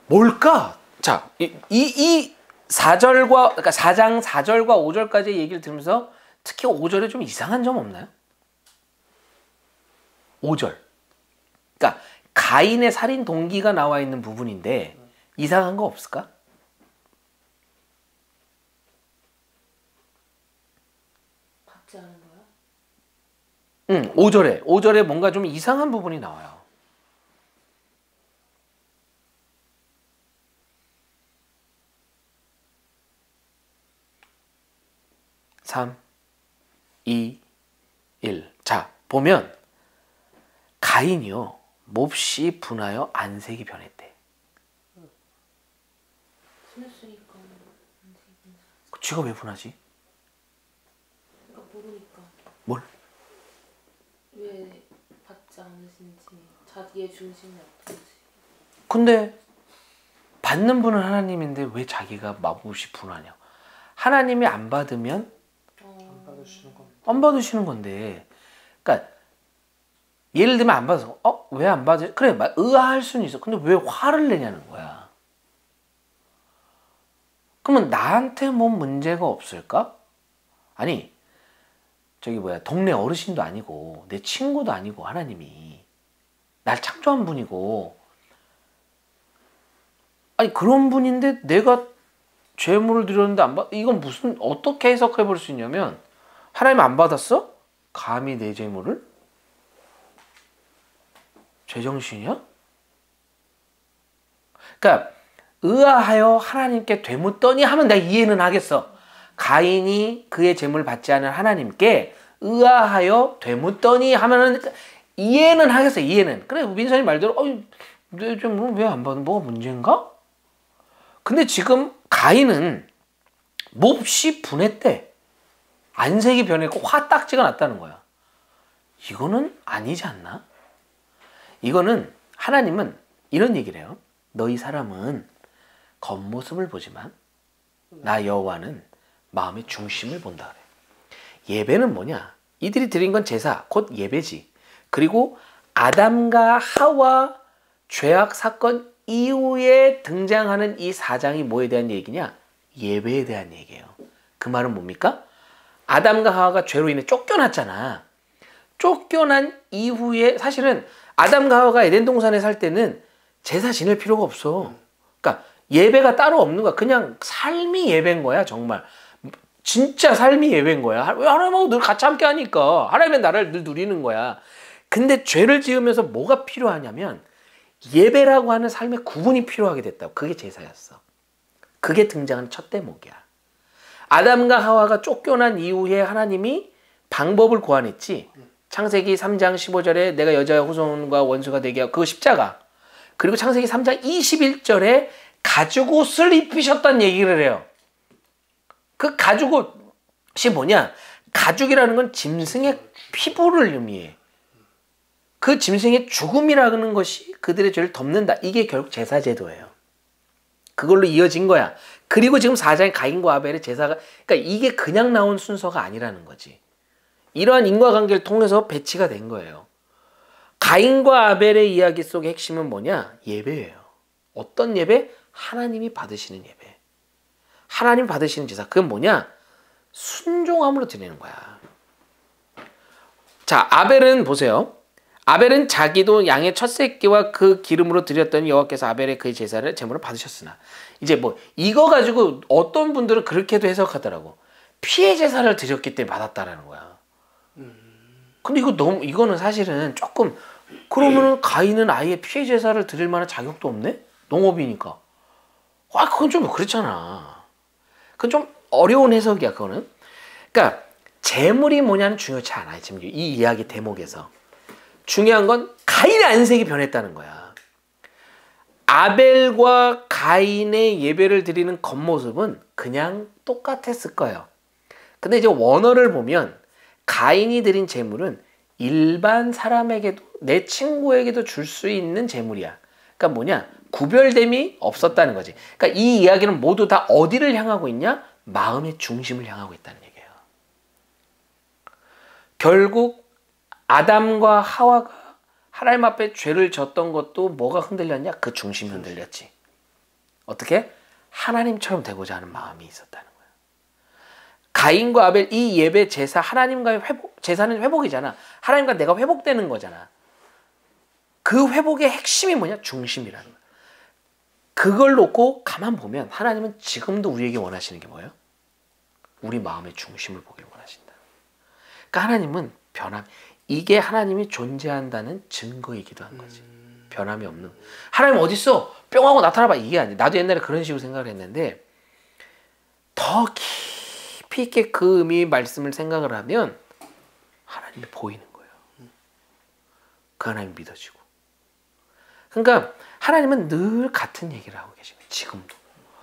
Speaker 1: 뭘까? 자, 이 4절과, 그러니까 4장 4절과 5절까지 얘기를 들으면서 특히 5절에 좀 이상한 점 없나요? 5절. 그러니까 가인의 살인 동기가 나와 있는 부분인데 이상한 거 없을까?
Speaker 4: 받지 않은 거야?
Speaker 1: 5절에 뭔가 좀 이상한 부분이 나와요. 3, 2, 1. 자, 보면 가인이요. 몹시 분하여 안색이 변했대.
Speaker 4: 숨었으니까 안색이 변했어.
Speaker 1: 쥐가 왜 분하지?
Speaker 4: 그러니까 모르니까.
Speaker 1: 뭘?
Speaker 4: 왜 받지 않으신지 자기의 중심이 어떤지.
Speaker 1: 근데 받는 분은 하나님인데 왜 자기가 몹시 분하냐. 하나님이 안 받으면 안 받으시는 건데. 그러니까 예를 들면 안 받아서 왜 안 받으? 그래 의아할 수는 있어. 근데 왜 화를 내냐는 거야. 그러면 나한테 뭐 문제가 없을까? 아니 동네 어르신도 아니고 내 친구도 아니고 하나님이 날 창조한 분이고 아니 그런 분인데 내가 죄물을 드렸는데 안 받. 이건 무슨 어떻게 해석해 볼 수 있냐면 하나님 안 받았어? 감히 내 죄물을? 제정신이야? 그러니까 의아하여 하나님께 되묻더니 하면 내가 이해는 하겠어. 가인이 그의 재물을 받지 않은 하나님께 의아하여 되묻더니 하면은 이해는 하겠어. 이해는. 그래 민선이 말대로 내 재물은 왜 안 받는 뭐가 문제인가? 근데 지금 가인은 몹시 분했대. 안색이 변했고 화딱지가 났다는 거야. 이거는 아니지 않나? 이거는 하나님은 이런 얘기를 해요. 너희 사람은 겉모습을 보지만 나 여호와는 마음의 중심을 본다 그래. 예배는 뭐냐? 이들이 드린 건 제사, 곧 예배지. 그리고 아담과 하와 죄악 사건 이후에 등장하는 이 4장이 뭐에 대한 얘기냐? 예배에 대한 얘기예요. 그 말은 뭡니까? 아담과 하와가 죄로 인해 쫓겨났잖아. 쫓겨난 이후에 사실은 아담과 하와가 에덴 동산에 살 때는 제사 지낼 필요가 없어. 그러니까 예배가 따로 없는 거야. 그냥 삶이 예배인 거야. 정말 진짜 삶이 예배인 거야. 하나님하고 늘 같이 함께 하니까 하나님의 나라를 늘 누리는 거야. 근데 죄를 지으면서 뭐가 필요하냐면 예배라고 하는 삶의 구분이 필요하게 됐다고. 그게 제사였어. 그게 등장하는 첫 대목이야. 아담과 하와가 쫓겨난 이후에 하나님이 방법을 고안했지. 창세기 3장 15절에 내가 여자의 후손과 원수가 되게 하고 그거 십자가. 그리고 창세기 3장 21절에 가죽옷을 입히셨다는 얘기를 해요. 그 가죽옷이 뭐냐? 가죽이라는 건 짐승의 피부를 의미해. 그 짐승의 죽음이라는 것이 그들의 죄를 덮는다. 이게 결국 제사제도예요. 그걸로 이어진 거야. 그리고 지금 4장의 가인과 아벨의 제사가 그러니까 이게 그냥 나온 순서가 아니라는 거지. 이러한 인과관계를 통해서 배치가 된 거예요. 가인과 아벨의 이야기 속의 핵심은 뭐냐? 예배예요. 어떤 예배? 하나님이 받으시는 예배. 하나님 받으시는 제사. 그건 뭐냐? 순종함으로 드리는 거야. 자, 아벨은 보세요. 아벨은 자기도 양의 첫 새끼와 그 기름으로 드렸더니 여호와께서 아벨의 그의 제사를 제물을 받으셨으나. 이제 뭐 이거 가지고 어떤 분들은 그렇게도 해석하더라고. 피해 제사를 드렸기 때문에 받았다라는 거야. 근데 이거는 사실은 조금 그러면은 가인은 아예 피해 제사를 드릴 만한 자격도 없네? 농업이니까. 그건 좀 그렇잖아. 그건 좀 어려운 해석이야, 그거는. 그러니까 제물이 뭐냐는 중요치 않아요. 지금 이 이야기 대목에서. 중요한 건 가인의 안색이 변했다는 거야. 아벨과 가인의 예배를 드리는 겉모습은 그냥 똑같았을 거예요. 근데 이제 원어를 보면 가인이 드린 제물은 일반 사람에게도 내 친구에게도 줄 수 있는 제물이야. 그러니까 뭐냐? 구별됨이 없었다는 거지. 그러니까 이 이야기는 모두 다 어디를 향하고 있냐? 마음의 중심을 향하고 있다는 얘기예요. 결국 아담과 하와가 하나님 앞에 죄를 졌던 것도 뭐가 흔들렸냐? 그 중심이 흔들렸지. 어떻게? 하나님처럼 되고자 하는 마음이 있었다는 거야. 가인과 아벨 이 예배 제사 하나님과의 회복, 제사는 회복이잖아. 하나님과 내가 회복되는 거잖아. 그 회복의 핵심이 뭐냐? 중심이라는 거야. 그걸 놓고 가만 보면 하나님은 지금도 우리에게 원하시는 게 뭐예요? 우리 마음의 중심을 보길 원하신다. 그러니까 하나님은 이게 하나님이 존재한다는 증거이기도 한 거지. 변함이 없는. 하나님 어디 있어? 뿅 하고 나타나봐. 이게 아니야. 나도 옛날에 그런 식으로 생각을 했는데 더 깊이 있게 그 의미의 말씀을 생각을 하면 하나님이 보이는 거예요. 그 하나님 믿어지고. 그러니까 하나님은 늘 같은 얘기를 하고 계십니다. 지금도.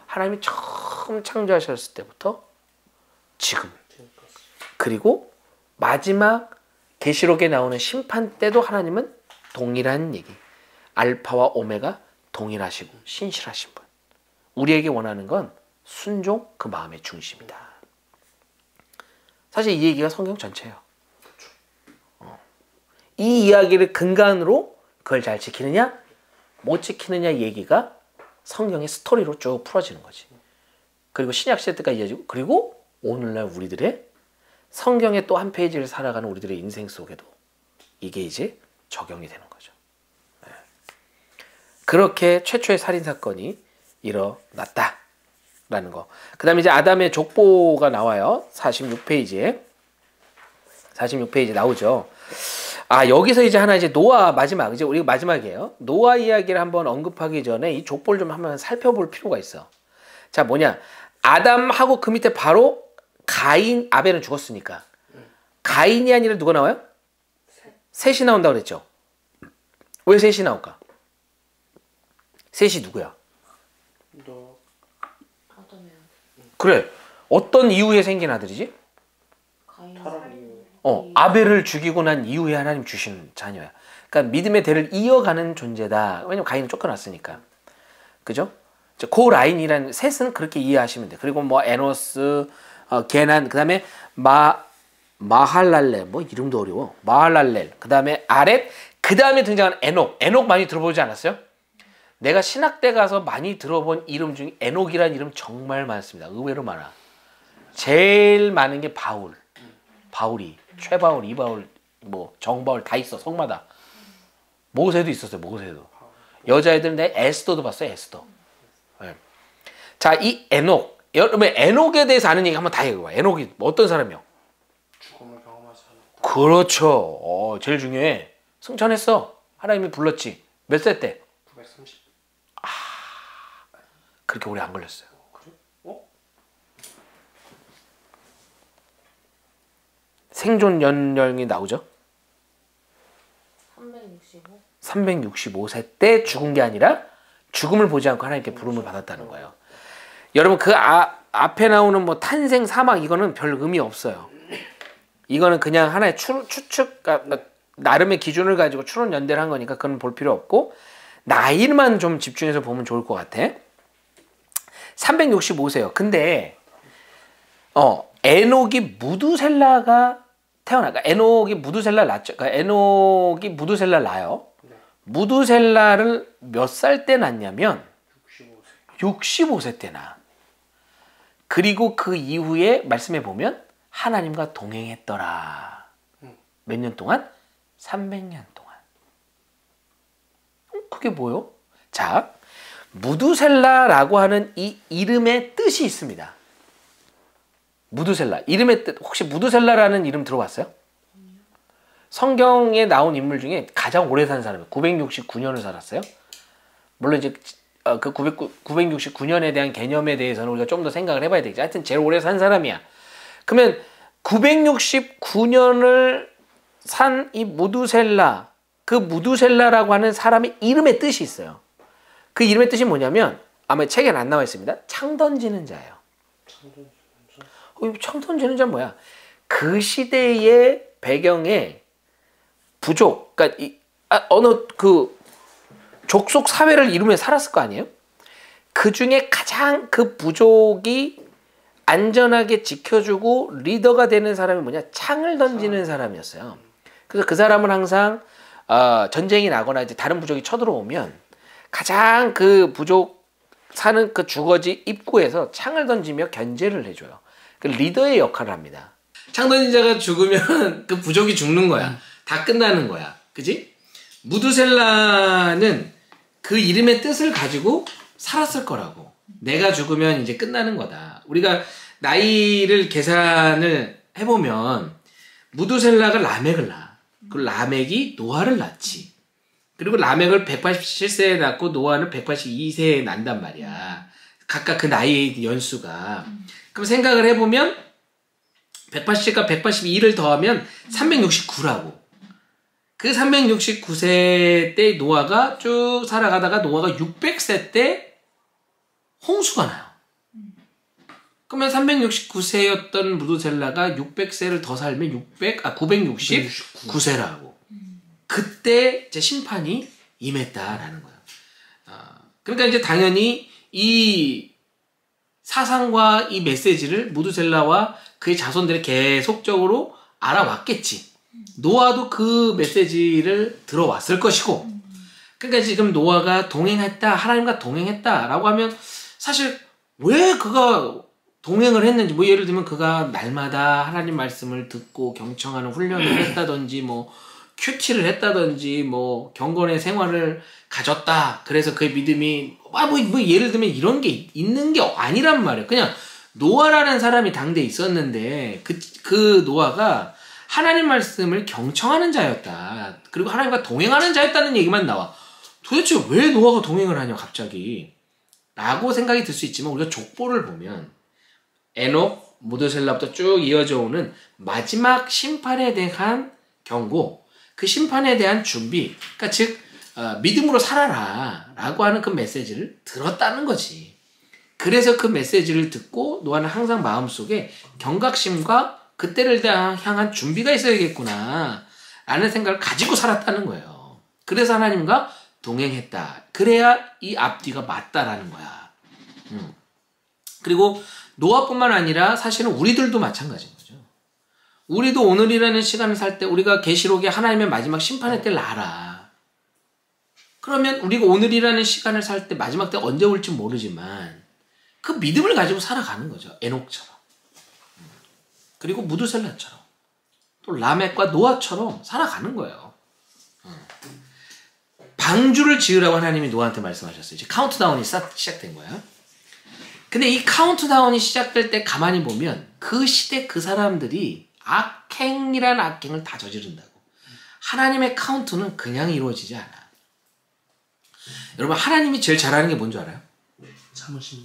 Speaker 1: 하나님이 처음 창조하셨을 때부터 지금. 그리고 마지막 계시록에 나오는 심판 때도 하나님은 동일한 얘기. 알파와 오메가 동일하시고 신실하신 분. 우리에게 원하는 건 순종, 그 마음의 중심이다. 사실 이 얘기가 성경 전체예요. 이 이야기를 근간으로 그걸 잘 지키느냐 못 지키느냐 얘기가 성경의 스토리로 쭉 풀어지는 거지. 그리고 신약시대 때까지 이어지고, 그리고 오늘날 우리들의 성경의 또 한 페이지를 살아가는 우리들의 인생 속에도 이게 이제 적용이 되는 거죠. 네. 그렇게 최초의 살인사건이 일어났다라는 거. 그 다음에 이제 아담의 족보가 나와요. 46페이지에. 46페이지 나오죠. 아, 여기서 이제 하나 이제 노아 마지막, 이제 우리가 마지막이에요. 노아 이야기를 한번 언급하기 전에 이 족보를 좀 한번 살펴볼 필요가 있어. 자, 뭐냐. 아담하고 그 밑에 바로 가인, 아벨은 죽었으니까. 가인이 아니라 누가 나와요? 셋이 나온다고 그랬죠. 왜 셋이 나올까? 셋이 누구야?
Speaker 4: 아담이야.
Speaker 1: 그래. 어떤 이유에 생긴 아들이지?
Speaker 4: 가인.
Speaker 1: 아벨을 죽이고 난 이후에 하나님 주신 자녀야. 그러니까 믿음의 대를 이어가는 존재다. 왜냐면 가인은 쫓겨났으니까. 그죠? 그 라인이라는 셋은 그렇게 이해하시면 돼. 그리고 뭐 에노스, 게난, 그 다음에 마할랄렐, 뭐 이름도 어려워. 마할랄렐, 그 다음에 아렛, 그 다음에 등장하는 에녹. 에녹 많이 들어보지 않았어요? 내가 신학대 가서 많이 들어본 이름 중에 에녹이라는 이름 정말 많습니다. 의외로 많아. 제일 많은 게 바울이, 최바울, 이바울, 뭐 정바울 다 있어. 성마다. 모세도 있었어요. 모세도. 여자애들 내 에스더도 봤어요. 에스더. 네. 자, 이 에녹. 여러분 에녹에 대해서 아는 얘기 한번 다 해봐. 에녹이 어떤 사람이요?
Speaker 2: 죽음을 경험하지 않았다.
Speaker 1: 그렇죠. 제일 중요해. 승천했어. 하나님이 불렀지. 몇 세 때?
Speaker 2: 930.
Speaker 1: 그렇게 오래 안 걸렸어요.
Speaker 2: 그래?
Speaker 1: 생존 연령이 나오죠?
Speaker 4: 365.
Speaker 1: 365세 때 죽은 게 아니라 죽음을 보지 않고 하나님께 부름을 받았다는 거예요. 여러분 그 앞에 나오는 뭐 탄생, 사막 이거는 별 의미 없어요. 이거는 그냥 하나의 추측, 나름의 기준을 가지고 추론 연대를 한 거니까 그건 볼 필요 없고 나이만 좀 집중해서 보면 좋을 것 같아. 365세요. 근데 에녹이 무두셀라가 태어나가. 에녹이 무두셀라를 낳죠. 그러니까 에녹이 무두셀라를 낳아요.
Speaker 2: 네.
Speaker 1: 무두셀라를 몇 살 때 낳냐면 65세 때 낳아. 그리고 그 이후에 말씀해 보면 하나님과 동행했더라. 몇 년 동안? 300년 동안. 그게 뭐요? 자, 무두셀라라고 하는 이 이름의 뜻이 있습니다. 무두셀라. 이름의 뜻, 혹시 무두셀라라는 이름 들어봤어요? 성경에 나온 인물 중에 가장 오래 산 사람이에요. 969년을 살았어요. 물론 이제 그 969년에 대한 개념에 대해서는 우리가 좀 더 생각을 해봐야 되겠죠. 하여튼 제일 오래 산 사람이야. 그러면 969년을 산 이 무두셀라, 그 무두셀라라고 하는 사람의 이름의 뜻이 있어요. 그 이름의 뜻이 뭐냐면 아마 책에 안 나와 있습니다. 창 던지는 자예요. 창 던지는 자 뭐야? 그 시대의 배경에 부족, 그러니까 어느 그 족속 사회를 이루며 살았을 거 아니에요? 그 중에 가장 그 부족이 안전하게 지켜주고 리더가 되는 사람이 뭐냐? 창을 던지는 사람이었어요. 그래서 그 사람은 항상 전쟁이 나거나 이제 다른 부족이 쳐들어오면 가장 그 부족 사는 그 주거지 입구에서 창을 던지며 견제를 해줘요. 그 리더의 역할을 합니다. 창 던진 자가 죽으면 그 부족이 죽는 거야. 다 끝나는 거야. 그지? 무두셀라는 그 이름의 뜻을 가지고 살았을 거라고. 내가 죽으면 이제 끝나는 거다. 우리가 나이를 계산을 해보면 무두셀라가 라멕을 낳아. 그리고 라멕이 노아를 낳지. 그리고 라멕을 187세에 낳고 노아는 182세에 난단 말이야. 각각 그 나이의 연수가. 그럼 생각을 해보면 180과 182를 더하면 369라고. 그 369세 때 노아가 쭉 살아가다가 노아가 600세 때 홍수가 나요. 그러면 369세였던 무두셀라가 600세를 더 살면 969세라고. 그때 이제 심판이 임했다라는 거예요. 그러니까 이제 당연히 이 사상과 이 메시지를 무드셀라와 그의 자손들이 계속적으로 알아왔겠지. 노아도 그 메시지를 들어왔을 것이고, 그러니까 지금 노아가 동행했다, 하나님과 동행했다라고 하면 사실 왜 그가 동행을 했는지, 뭐 예를 들면 그가 날마다 하나님 말씀을 듣고 경청하는 훈련을 했다든지, 뭐 큐티를 했다든지, 뭐 경건의 생활을 가졌다. 그래서 그의 믿음이 뭐 예를 들면 이런 게 있는 게 아니란 말이에요. 그냥 노아라는 사람이 당대에 있었는데 그 노아가 하나님 말씀을 경청하는 자였다. 그리고 하나님과 동행하는 자였다는 얘기만 나와. 도대체 왜 노아가 동행을 하냐 갑자기 라고 생각이 들 수 있지만, 우리가 족보를 보면 에녹, 무드셀라부터 쭉 이어져 오는 마지막 심판에 대한 경고, 그 심판에 대한 준비, 그러니까 즉 믿음으로 살아라 라고 하는 그 메시지를 들었다는 거지. 그래서 그 메시지를 듣고 노아는 항상 마음속에 경각심과 그때를 향한 준비가 있어야겠구나 라는 생각을 가지고 살았다는 거예요. 그래서 하나님과 동행했다. 그래야 이 앞뒤가 맞다라는 거야. 그리고 노아뿐만 아니라 사실은 우리들도 마찬가지인 거죠. 우리도 오늘이라는 시간을 살 때 우리가 계시록에 하나님의 마지막 심판의 때를 알아. 그러면 우리가 오늘이라는 시간을 살 때 마지막 때 언제 올지 모르지만 그 믿음을 가지고 살아가는 거죠. 에녹처럼. 그리고 무드셀라처럼. 또 라멕과 노아처럼 살아가는 거예요. 방주를 지으라고 하나님이 노아한테 말씀하셨어요. 이제 카운트다운이 시작된 거야. 근데 이 카운트다운이 시작될 때 가만히 보면 그 시대 그 사람들이 악행이란 악행을 다 저지른다고. 하나님의 카운트는 그냥 이루어지지 않아. 여러분, 하나님이 제일 잘하는 게 뭔지 알아요?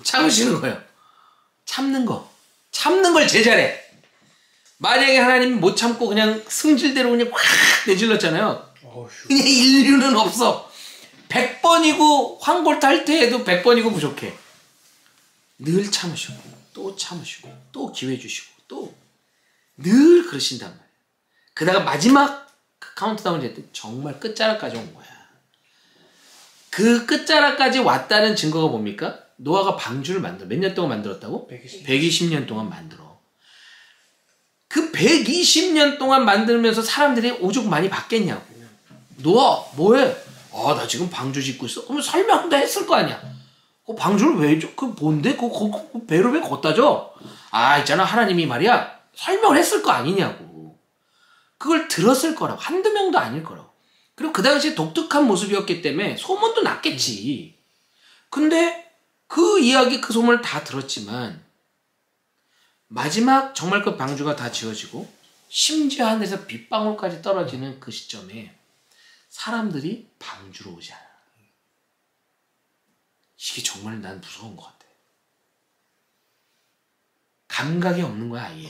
Speaker 1: 참으시는 거예요. 참는 거. 참는 걸 제일 잘해. 만약에 하나님이 못 참고 그냥 승질대로 그냥 확 내질렀잖아요. 그냥 인류는 없어. 100번이고 황골탈퇴해도 100번이고 부족해. 늘 참으시고 또 참으시고 또 기회 주시고 또 늘 그러신단 말이에요. 그다가 마지막 카운트다운이 됐더니 정말 끝자락까지 온 거야. 그 끝자락까지 왔다는 증거가 뭡니까? 노아가 방주를 만들어. 몇 년 동안 만들었다고? 120년 동안 만들어. 그 120년 동안 만들면서 사람들이 오죽 많이 받겠냐고. 노아 뭐해? 아, 나 지금 방주 짓고 있어. 그러면 설명도 했을 거 아니야. 그 방주를 왜 줘? 그 뭔데? 그 배를 왜 걷다 줘? 아, 있잖아, 하나님이 말이야 설명을 했을 거 아니냐고. 그걸 들었을 거라고. 한두 명도 아닐 거라고. 그리고 그 당시에 독특한 모습이었기 때문에 소문도 났겠지. 근데 그 이야기, 그 소문을 다 들었지만 마지막 정말 그 방주가 다 지어지고 심지어 하늘에서 빗방울까지 떨어지는 그 시점에 사람들이 방주로 오지 않아. 이게 정말 난 무서운 것 같아. 감각이 없는 거야, 아예.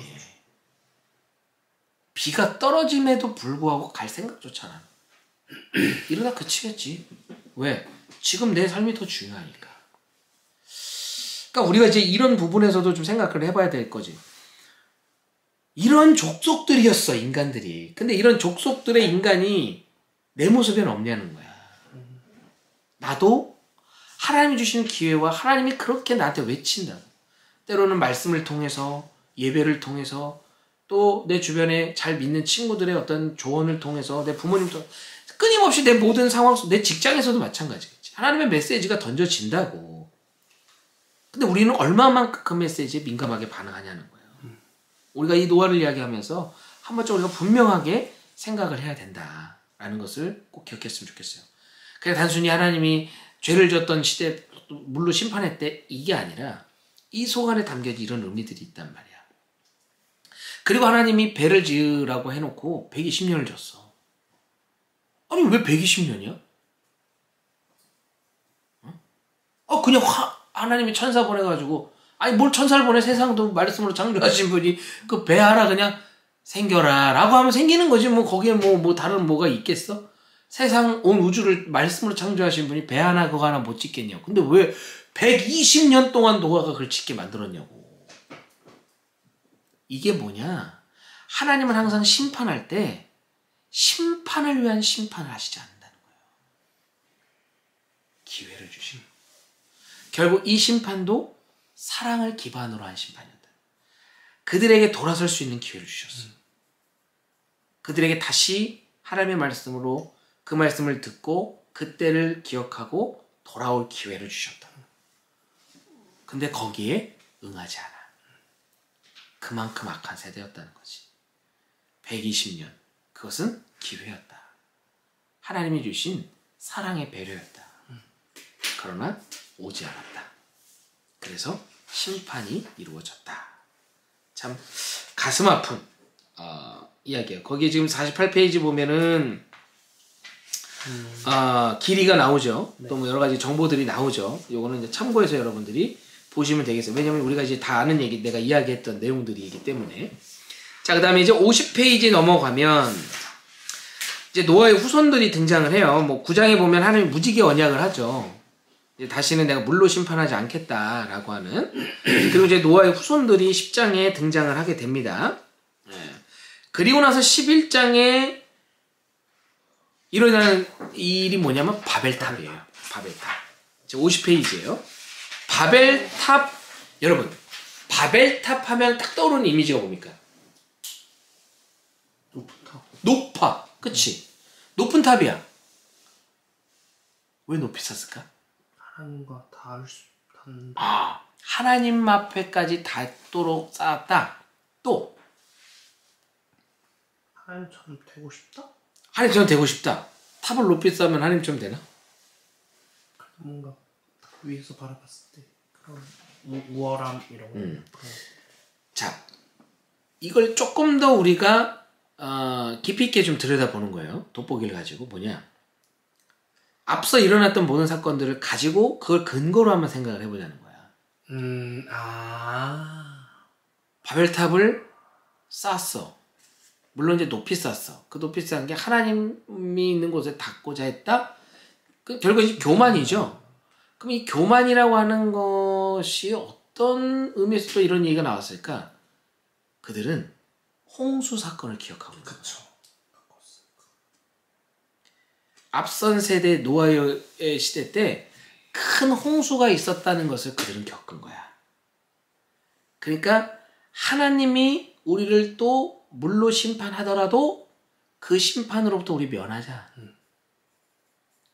Speaker 1: 비가 떨어짐에도 불구하고 갈 생각조차 안 하는. 이러다 그치겠지. 왜? 지금 내 삶이 더 중요하니까. 그러니까 우리가 이제 이런 부분에서도 좀 생각을 해봐야 될 거지. 이런 족속들이었어, 인간들이. 근데 이런 족속들의 인간이 내 모습에는 없냐는 거야. 나도 하나님이 주시는 기회와 하나님이 그렇게 나한테 외친다. 때로는 말씀을 통해서, 예배를 통해서, 또 내 주변에 잘 믿는 친구들의 어떤 조언을 통해서, 내 부모님 통해서, 끊임없이 내 모든 상황 속, 내 직장에서도 마찬가지겠지. 하나님의 메시지가 던져진다고. 근데 우리는 얼마만큼 그 메시지에 민감하게 반응하냐는 거예요. 우리가 이 노아를 이야기하면서 한 번쯤 우리가 분명하게 생각을 해야 된다라는 것을 꼭 기억했으면 좋겠어요. 그냥 단순히 하나님이 죄를 졌던 시대 물로 심판했대, 이게 아니라 이 속 안에 담겨진 이런 의미들이 있단 말이야. 그리고 하나님이 배를 지으라고 해놓고 120년을 줬어. 아니 왜 120년이야? 그냥 하나님이 천사 보내가지고, 아니 뭘 천사를 보내, 세상도 말씀으로 창조하신 분이 그 배 하나 그냥 생겨라 라고 하면 생기는 거지. 뭐 거기에 뭐 다른 뭐가 있겠어? 세상 온 우주를 말씀으로 창조하신 분이 배 하나 그거 하나 못 짓겠냐고. 근데 왜 120년 동안 노아가 그걸 짓게 만들었냐고. 이게 뭐냐? 하나님은 항상 심판할 때 심판을 위한 심판을 하시지 않는다는 거예요. 기회를 주시는. 결국 이 심판도 사랑을 기반으로 한 심판이었다. 그들에게 돌아설 수 있는 기회를 주셨어. 그들에게 다시 하나님의 말씀으로 그 말씀을 듣고 그때를 기억하고 돌아올 기회를 주셨다. 근데 거기에 응하지 않아. 그만큼 악한 세대였다는 거지. 120년. 그것은 기회였다. 하나님이 주신 사랑의 배려였다. 그러나 오지 않았다. 그래서 심판이 이루어졌다. 참 가슴 아픈 이야기예요. 거기에 지금 48페이지 보면은 길이가 나오죠. 또 뭐 여러 가지 정보들이 나오죠. 요거는 이제 참고해서 여러분들이 보시면 되겠어요. 왜냐면 우리가 이제 다 아는 얘기, 내가 이야기했던 내용들이기 때문에. 자, 그 다음에 이제 50페이지 넘어가면 이제 노아의 후손들이 등장을 해요. 뭐 9장에 보면 하나님이 무지개 언약을 하죠. 이제 다시는 내가 물로 심판하지 않겠다라고 하는. 그리고 이제 노아의 후손들이 10장에 등장을 하게 됩니다. 그리고 나서 11장에 일어나는 일이 뭐냐면 바벨탑이에요. 바벨탑. 이제 50페이지예요. 바벨탑, 여러분, 바벨탑 하면 딱 떠오르는 이미지가 뭡니까? 높아. 그치? 높은 탑이야. 왜 높이 샀을까?
Speaker 2: 하나님과 닿을 수 닿는.
Speaker 1: 하나님 앞에까지 닿도록 쌓았다. 또
Speaker 2: 하나님처럼 되고 싶다?
Speaker 1: 하나님처럼 되고 싶다. 탑을 높이 쌓으면 하나님처럼 되나?
Speaker 2: 뭔가 위에서 바라봤을 때 그런 우월함 이런 거.
Speaker 1: 자, 이걸 조금 더 우리가 깊이 있게 좀 들여다보는 거예요. 돋보기를 가지고. 뭐냐, 앞서 일어났던 모든 사건들을 가지고 그걸 근거로 한번 생각을 해보자는 거야. 바벨탑을 쌓았어. 물론 이제 높이 쌓았어. 그 높이 쌓은 게 하나님이 있는 곳에 닿고자 했다. 결국 이제 교만이죠. 그럼 이 교만이라고 하는 것이 어떤 의미에서 또 이런 얘기가 나왔을까? 그들은 홍수 사건을 기억하고 있는 거죠. 앞선 세대 노아의 시대 때 큰 홍수가 있었다는 것을 그들은 겪은 거야. 그러니까 하나님이 우리를 또 물로 심판하더라도 그 심판으로부터 우리 면하자.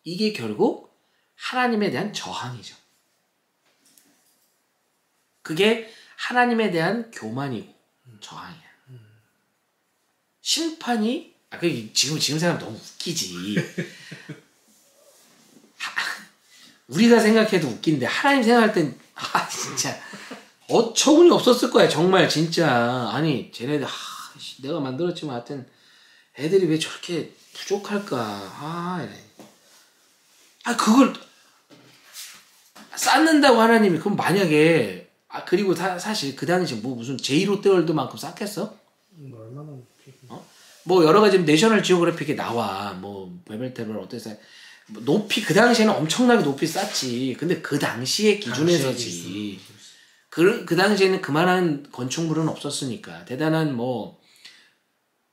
Speaker 1: 이게 결국 하나님에 대한 저항이죠. 그게 하나님에 대한 교만이고 저항이야. 심판이 지금 생각하면 너무 웃기지. 우리가 생각해도 웃긴데 하나님 생각할 땐 진짜 어처구니 없었을 거야. 정말 진짜. 아니 쟤네들 내가 만들었지만 하여튼 애들이 왜 저렇게 부족할까. 그걸 쌓는다고 하나님이. 그럼 만약에 그리고 사실 그 당시 뭐 무슨 제2롯데월드만큼 쌓겠어?
Speaker 2: 얼마나
Speaker 1: 뭐 여러 가지 내셔널 지오그래픽에 나와. 뭐 베벨탑을 어떻게 높이 그 당시에는 엄청나게 높이 쌓지. 근데 그 당시의 기준에서지. 그 당시에는 그만한 건축물은 없었으니까. 대단한 뭐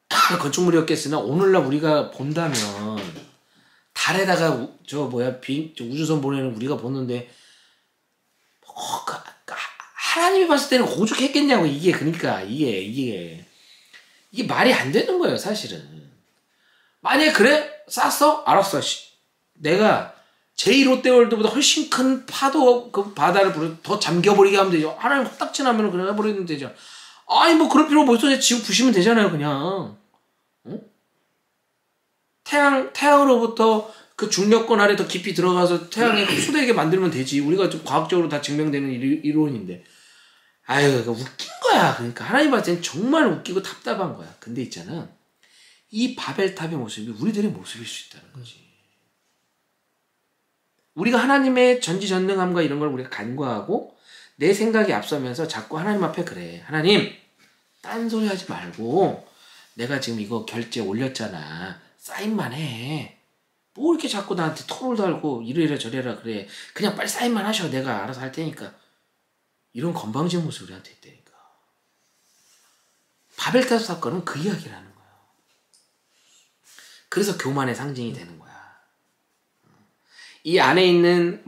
Speaker 1: 건축물이었겠으나 오늘날 우리가 본다면 달에다가 저 우주선 보내는 우리가 보는데 하나님이 봤을 때는 오죽했겠냐고. 이게 그러니까 이게 말이 안 되는 거예요, 사실은. 만약에 그래? 쌌어? 알았어. 내가 제2롯데월드보다 훨씬 큰 파도, 그 바다를 더 잠겨버리게 하면 되죠. 하나님 헛딱지 나면 그래 해버리면 되죠. 아니, 뭐, 그럴 필요 뭐 있어. 지구 부시면 되잖아요, 그냥. 어? 태양으로부터 그 중력권 아래 더 깊이 들어가서 태양에 흡수되게 만들면 되지. 우리가 좀 과학적으로 다 증명되는 이론인데. 웃긴 거야. 그러니까 하나님 봤을 땐 정말 웃기고 답답한 거야. 근데 있잖아, 이 바벨탑의 모습이 우리들의 모습일 수 있다는 거지. 우리가 하나님의 전지전능함과 이런 걸 우리가 간과하고 내 생각이 앞서면서 자꾸 하나님 앞에 그래. 하나님, 딴소리 하지 말고 내가 지금 이거 결제 올렸잖아. 사인만 해. 뭐 이렇게 자꾸 나한테 토를 달고 이래라 저래라 그래. 그냥 빨리 사인만 하셔. 내가 알아서 할 테니까. 이런 건방진 모습이 우리한테 있다니까. 바벨탑 사건은 그 이야기를 하는 거야. 그래서 교만의 상징이 되는 거야. 이 안에 있는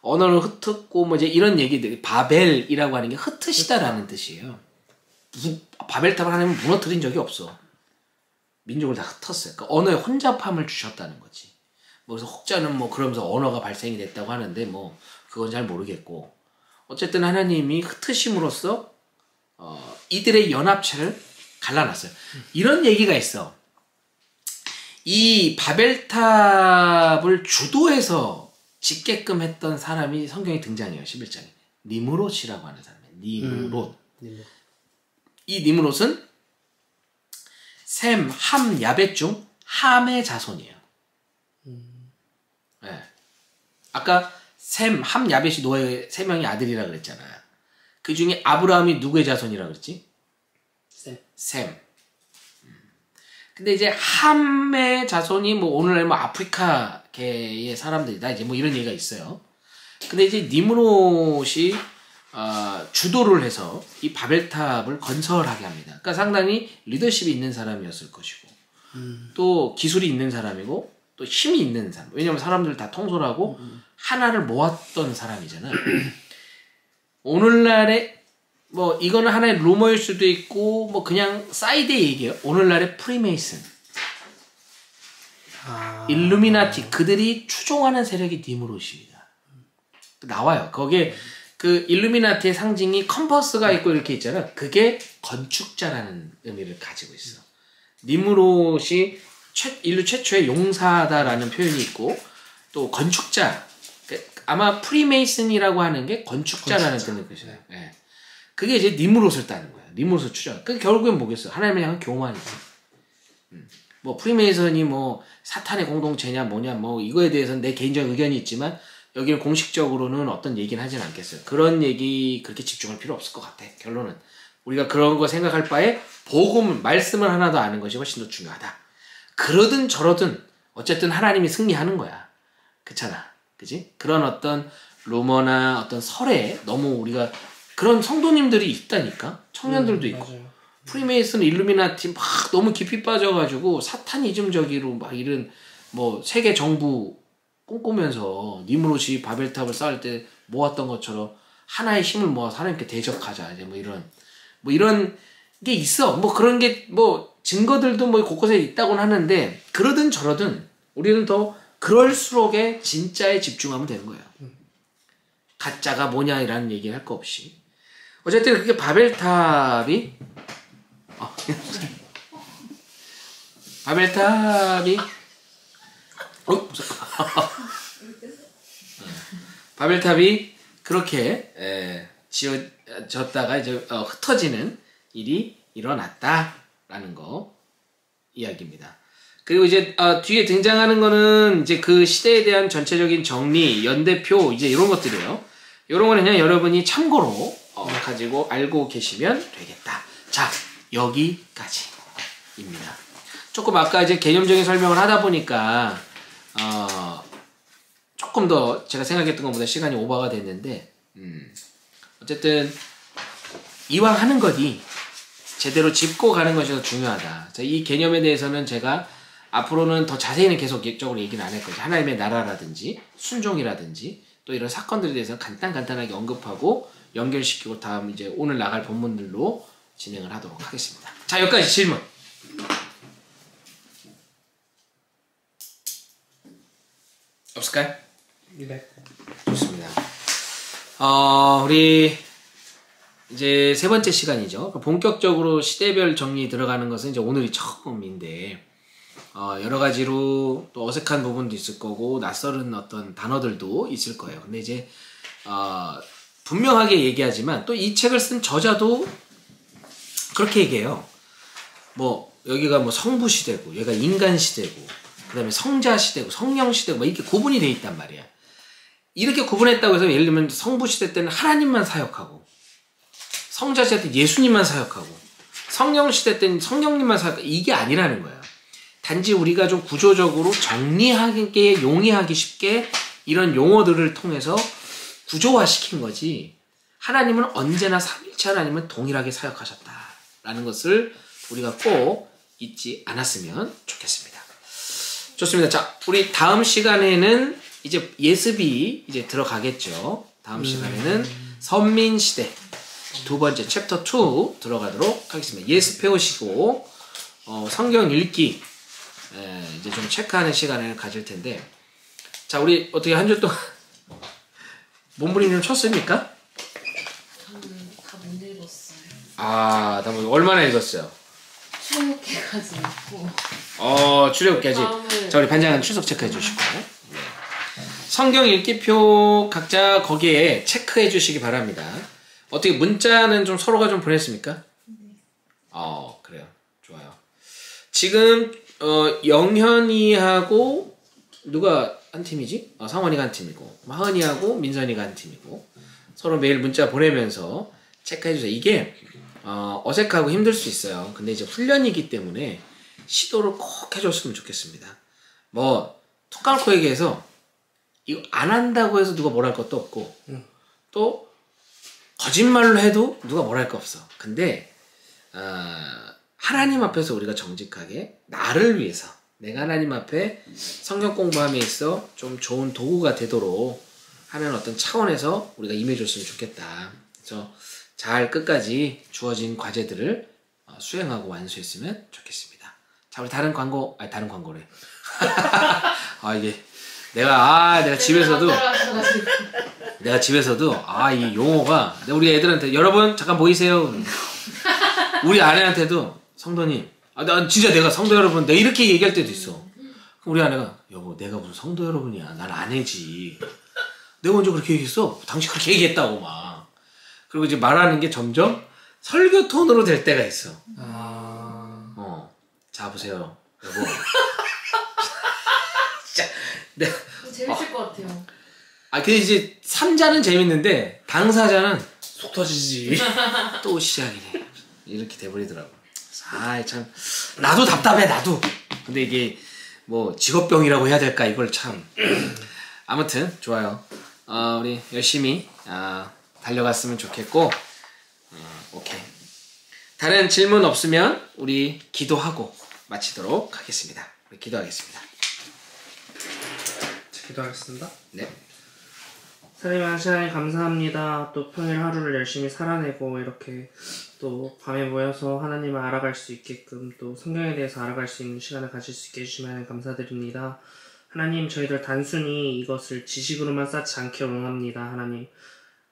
Speaker 1: 언어를 흩었고 뭐 이제 이런 얘기들 바벨이라고 하는 게 흩으시다라는 뜻이에요. 무슨 바벨탑을 하나님은 무너뜨린 적이 없어. 민족을 다 흩었어요. 그러니까 언어의 혼잡함을 주셨다는 거지. 뭐 그래서 혹자는 뭐 그러면서 언어가 발생이 됐다고 하는데 뭐 그건 잘 모르겠고 어쨌든 하나님이 흩으심으로써 이들의 연합체를 갈라놨어요. 이런 얘기가 있어. 이 바벨탑을 주도해서 짓게끔 했던 사람이 성경에 등장해요. 11장에. 니므롯이라고 하는 사람이에요. 니므롯. 이 니므롯은 셈, 함, 야벳 중 함의 자손이에요. 네. 아까 셈, 함, 야벳이 노아의 3명의 아들이라 그랬잖아요. 그 중에 아브라함이 누구의 자손이라 그랬지? 셈. 근데 이제 함의 자손이 뭐 오늘날 뭐 아프리카계의 사람들이다 이제 뭐 이런 얘기가 있어요. 근데 이제 니므롯이 주도를 해서 이 바벨탑을 건설하게 합니다. 그러니까 상당히 리더십이 있는 사람이었을 것이고 또 기술이 있는 사람이고 또 힘이 있는 사람. 왜냐면 사람들을 다 통솔하고 하나를 모았던 사람이잖아. 오늘날의 뭐 이거는 하나의 루머일 수도 있고 뭐 그냥 사이드의 얘기예요. 오늘날의 프리메이슨, 일루미나티 그들이 추종하는 세력이 니므롯입니다. 나와요. 거기에 그 일루미나티의 상징이 컴퍼스가 있고 이렇게 있잖아. 그게 건축자라는 의미를 가지고 있어. 니므롯이 인류 최초의 용사다라는 표현이 있고 또 건축자. 아마 프리메이슨이라고 하는 게 건축자라는 뜻이에요. 네. 그게 이제 니므롯을 따는 거야. 니므롯을 추정. 그 결국엔 뭐겠어? 하나님을 향한 교만이지. 뭐 프리메이슨이 뭐 사탄의 공동체냐 뭐냐 뭐 이거에 대해서는 내 개인적인 의견이 있지만 여기는 공식적으로는 어떤 얘기는 하진 않겠어요. 그런 얘기 그렇게 집중할 필요 없을 것 같아. 결론은 우리가 그런 거 생각할 바에 복음 말씀을 하나 더 아는 것이 훨씬 더 중요하다. 그러든 저러든 어쨌든 하나님이 승리하는 거야. 그렇잖아. 그지? 그런 어떤 루머나 어떤 설에 너무 우리가 그런 성도님들이 있다니까. 청년들도 있고.
Speaker 2: 맞아요.
Speaker 1: 프리메이슨, 일루미나티 막 너무 깊이 빠져가지고 사타니즘적으로 막 이런 뭐 세계 정부 꿈꾸면서 니므롯이 바벨탑을 쌓을 때 모았던 것처럼 하나의 힘을 모아서 하나님께 대적하자. 이제 뭐 이런 게 있어. 뭐 그런 게 뭐 증거들도 뭐 곳곳에 있다고는 하는데 그러든 저러든 우리는 더 그럴수록에 진짜에 집중하면 되는 거예요. 가짜가 뭐냐라는 얘기를 할 거 없이. 어쨌든 그게 바벨탑이 그렇게 지어졌다가 이제 흩어지는 일이 일어났다라는 거 이야기입니다. 그리고 이제 뒤에 등장하는 거는 이제 그 시대에 대한 전체적인 정리, 연대표 이제 이런 것들이에요. 이런 거는 그냥 여러분이 참고로 가지고 알고 계시면 되겠다. 자, 여기까지입니다. 조금 아까 이제 개념적인 설명을 하다 보니까 조금 더 제가 생각했던 것보다 시간이 오버가 됐는데 어쨌든 이왕 하는 거니 제대로 짚고 가는 것이 더 중요하다. 이 개념에 대해서는 제가 앞으로는 더 자세히는 계속적으로 얘기는 안 할 거죠. 하나님의 나라라든지 순종이라든지 또 이런 사건들에 대해서 간단하게 언급하고 연결시키고 다음 이제 오늘 나갈 본문들로 진행을 하도록 하겠습니다. 자, 여기까지 질문. 없을까요?
Speaker 2: 네.
Speaker 1: 좋습니다. 우리 이제 세 번째 시간이죠. 본격적으로 시대별 정리 들어가는 것은 이제 오늘이 처음인데 여러 가지로 또 어색한 부분도 있을 거고 낯설은 어떤 단어들도 있을 거예요. 근데 이제 분명하게 얘기하지만 또 이 책을 쓴 저자도 그렇게 얘기해요. 뭐 여기가 뭐 성부 시대고 얘가 인간 시대고 그다음에 성자 시대고 성령 시대고 뭐 이렇게 구분이 돼 있단 말이야. 이렇게 구분했다고 해서 예를 들면 성부 시대 때는 하나님만 사역하고 성자 시대 때 예수님만 사역하고 성령 시대 때는 성령님만 사역하고 이게 아니라는 거야. 단지 우리가 좀 구조적으로 정리하게 용이하기 쉽게 이런 용어들을 통해서 구조화시킨 거지 하나님은 언제나 삼위일체 하나님은 동일하게 사역하셨다라는 것을 우리가 꼭 잊지 않았으면 좋겠습니다. 좋습니다. 자, 우리 다음 시간에는 이제 예습이 이제 들어가겠죠. 다음 시간에는 선민시대 두 번째 챕터 2 들어가도록 하겠습니다. 예습해 오시고 성경 읽기 이제 좀 체크하는 시간을 가질 텐데, 자 우리 어떻게 한 주 동안 몸부림 쳤습니까?
Speaker 4: 저는 다 못 읽었어요.
Speaker 1: 아, 얼마나 읽었어요?
Speaker 4: 출애굽기까지 읽고.
Speaker 1: 출애굽기까지.
Speaker 4: 다음을...
Speaker 1: 자 우리 반장은 출석 체크해 주시고. 성경 읽기표 각자 거기에 체크해 주시기 바랍니다. 어떻게 문자는 좀 서로가 좀 보냈습니까? 그래요. 좋아요. 지금 영현이하고 누가 한 팀이지? 상원이가 한 팀이고 하은이하고 민선이가 한 팀이고 서로 매일 문자 보내면서 체크해 주세요. 이게 어색하고 힘들 수 있어요. 근데 이제 훈련이기 때문에 시도를 꼭 해줬으면 좋겠습니다. 뭐 톡 까놓고 얘기해서 이거 안 한다고 해서 누가 뭘 할 것도 없고 또 거짓말로 해도 누가 뭘 할 거 없어. 근데 하나님 앞에서 우리가 정직하게 나를 위해서 내가 하나님 앞에 성경 공부함에 있어 좀 좋은 도구가 되도록 하는 어떤 차원에서 우리가 임해줬으면 좋겠다. 그래서 잘 끝까지 주어진 과제들을 수행하고 완수했으면 좋겠습니다. 자 우리 다른 광고래. 이게 내가 집에서도 이 용어가 우리 애들한테 여러분 잠깐 모이세요. 우리 아내한테도 성도님, 난 진짜 내가 성도 여러분 내가 이렇게 얘기할 때도 있어. 그럼 우리 아내가 여보 내가 무슨 성도 여러분이야, 난 아내지. 내가 언제 그렇게 얘기했어? 당신 그렇게 얘기했다고 막. 그리고 이제 말하는 게 점점 설교 톤으로 될 때가 있어. 자 보세요 여보. 진짜
Speaker 4: 재밌을 것 같아요.
Speaker 1: 근데 이제 3자는 재밌는데 당사자는 속 터지지. 또 시작이네. 이렇게 돼버리더라고. 참 나도 답답해 나도. 근데 이게 뭐 직업병이라고 해야 될까 이걸 참. 아무튼 좋아요. 우리 열심히 달려갔으면 좋겠고. 오케이. 다른 질문 없으면 우리 기도하고 마치도록 하겠습니다. 우리 기도하겠습니다.
Speaker 2: 기도하겠습니다.
Speaker 1: 네.
Speaker 2: 사랑하신 하나님 감사합니다. 또 평일 하루를 열심히 살아내고 이렇게 또 밤에 모여서 하나님을 알아갈 수 있게끔 또 성경에 대해서 알아갈 수 있는 시간을 가질 수 있게 해주시면 감사드립니다. 하나님 저희들 단순히 이것을 지식으로만 쌓지 않기를 원합니다. 하나님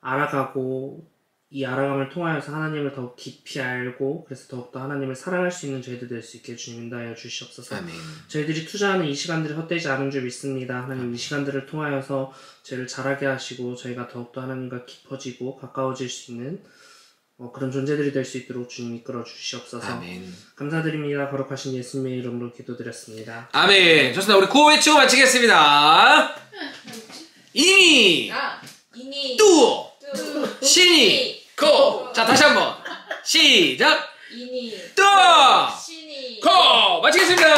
Speaker 2: 알아가고 이 알아감을 통하여서 하나님을 더욱 깊이 알고 그래서 더욱더 하나님을 사랑할 수 있는 저희들 될 수 있게 주님 인도하여 주시옵소서.
Speaker 1: 아멘.
Speaker 2: 저희들이 투자하는 이 시간들이 헛되지 않은 줄 믿습니다. 하나님 이 시간들을 통하여서 저희를 자라게 하시고 저희가 더욱더 하나님과 깊어지고 가까워질 수 있는 그런 존재들이 될 수 있도록 주님 이끌어 주시옵소서.
Speaker 1: 아멘.
Speaker 2: 감사드립니다. 거룩하신 예수님의 이름으로 기도드렸습니다.
Speaker 1: 아멘. 좋습니다. 우리 구호 외치고 마치겠습니다. 이니 뚜 신이 고. 자 다시 한번 시작.
Speaker 3: 이니
Speaker 1: 뚜
Speaker 3: 신이
Speaker 1: 고. 마치겠습니다.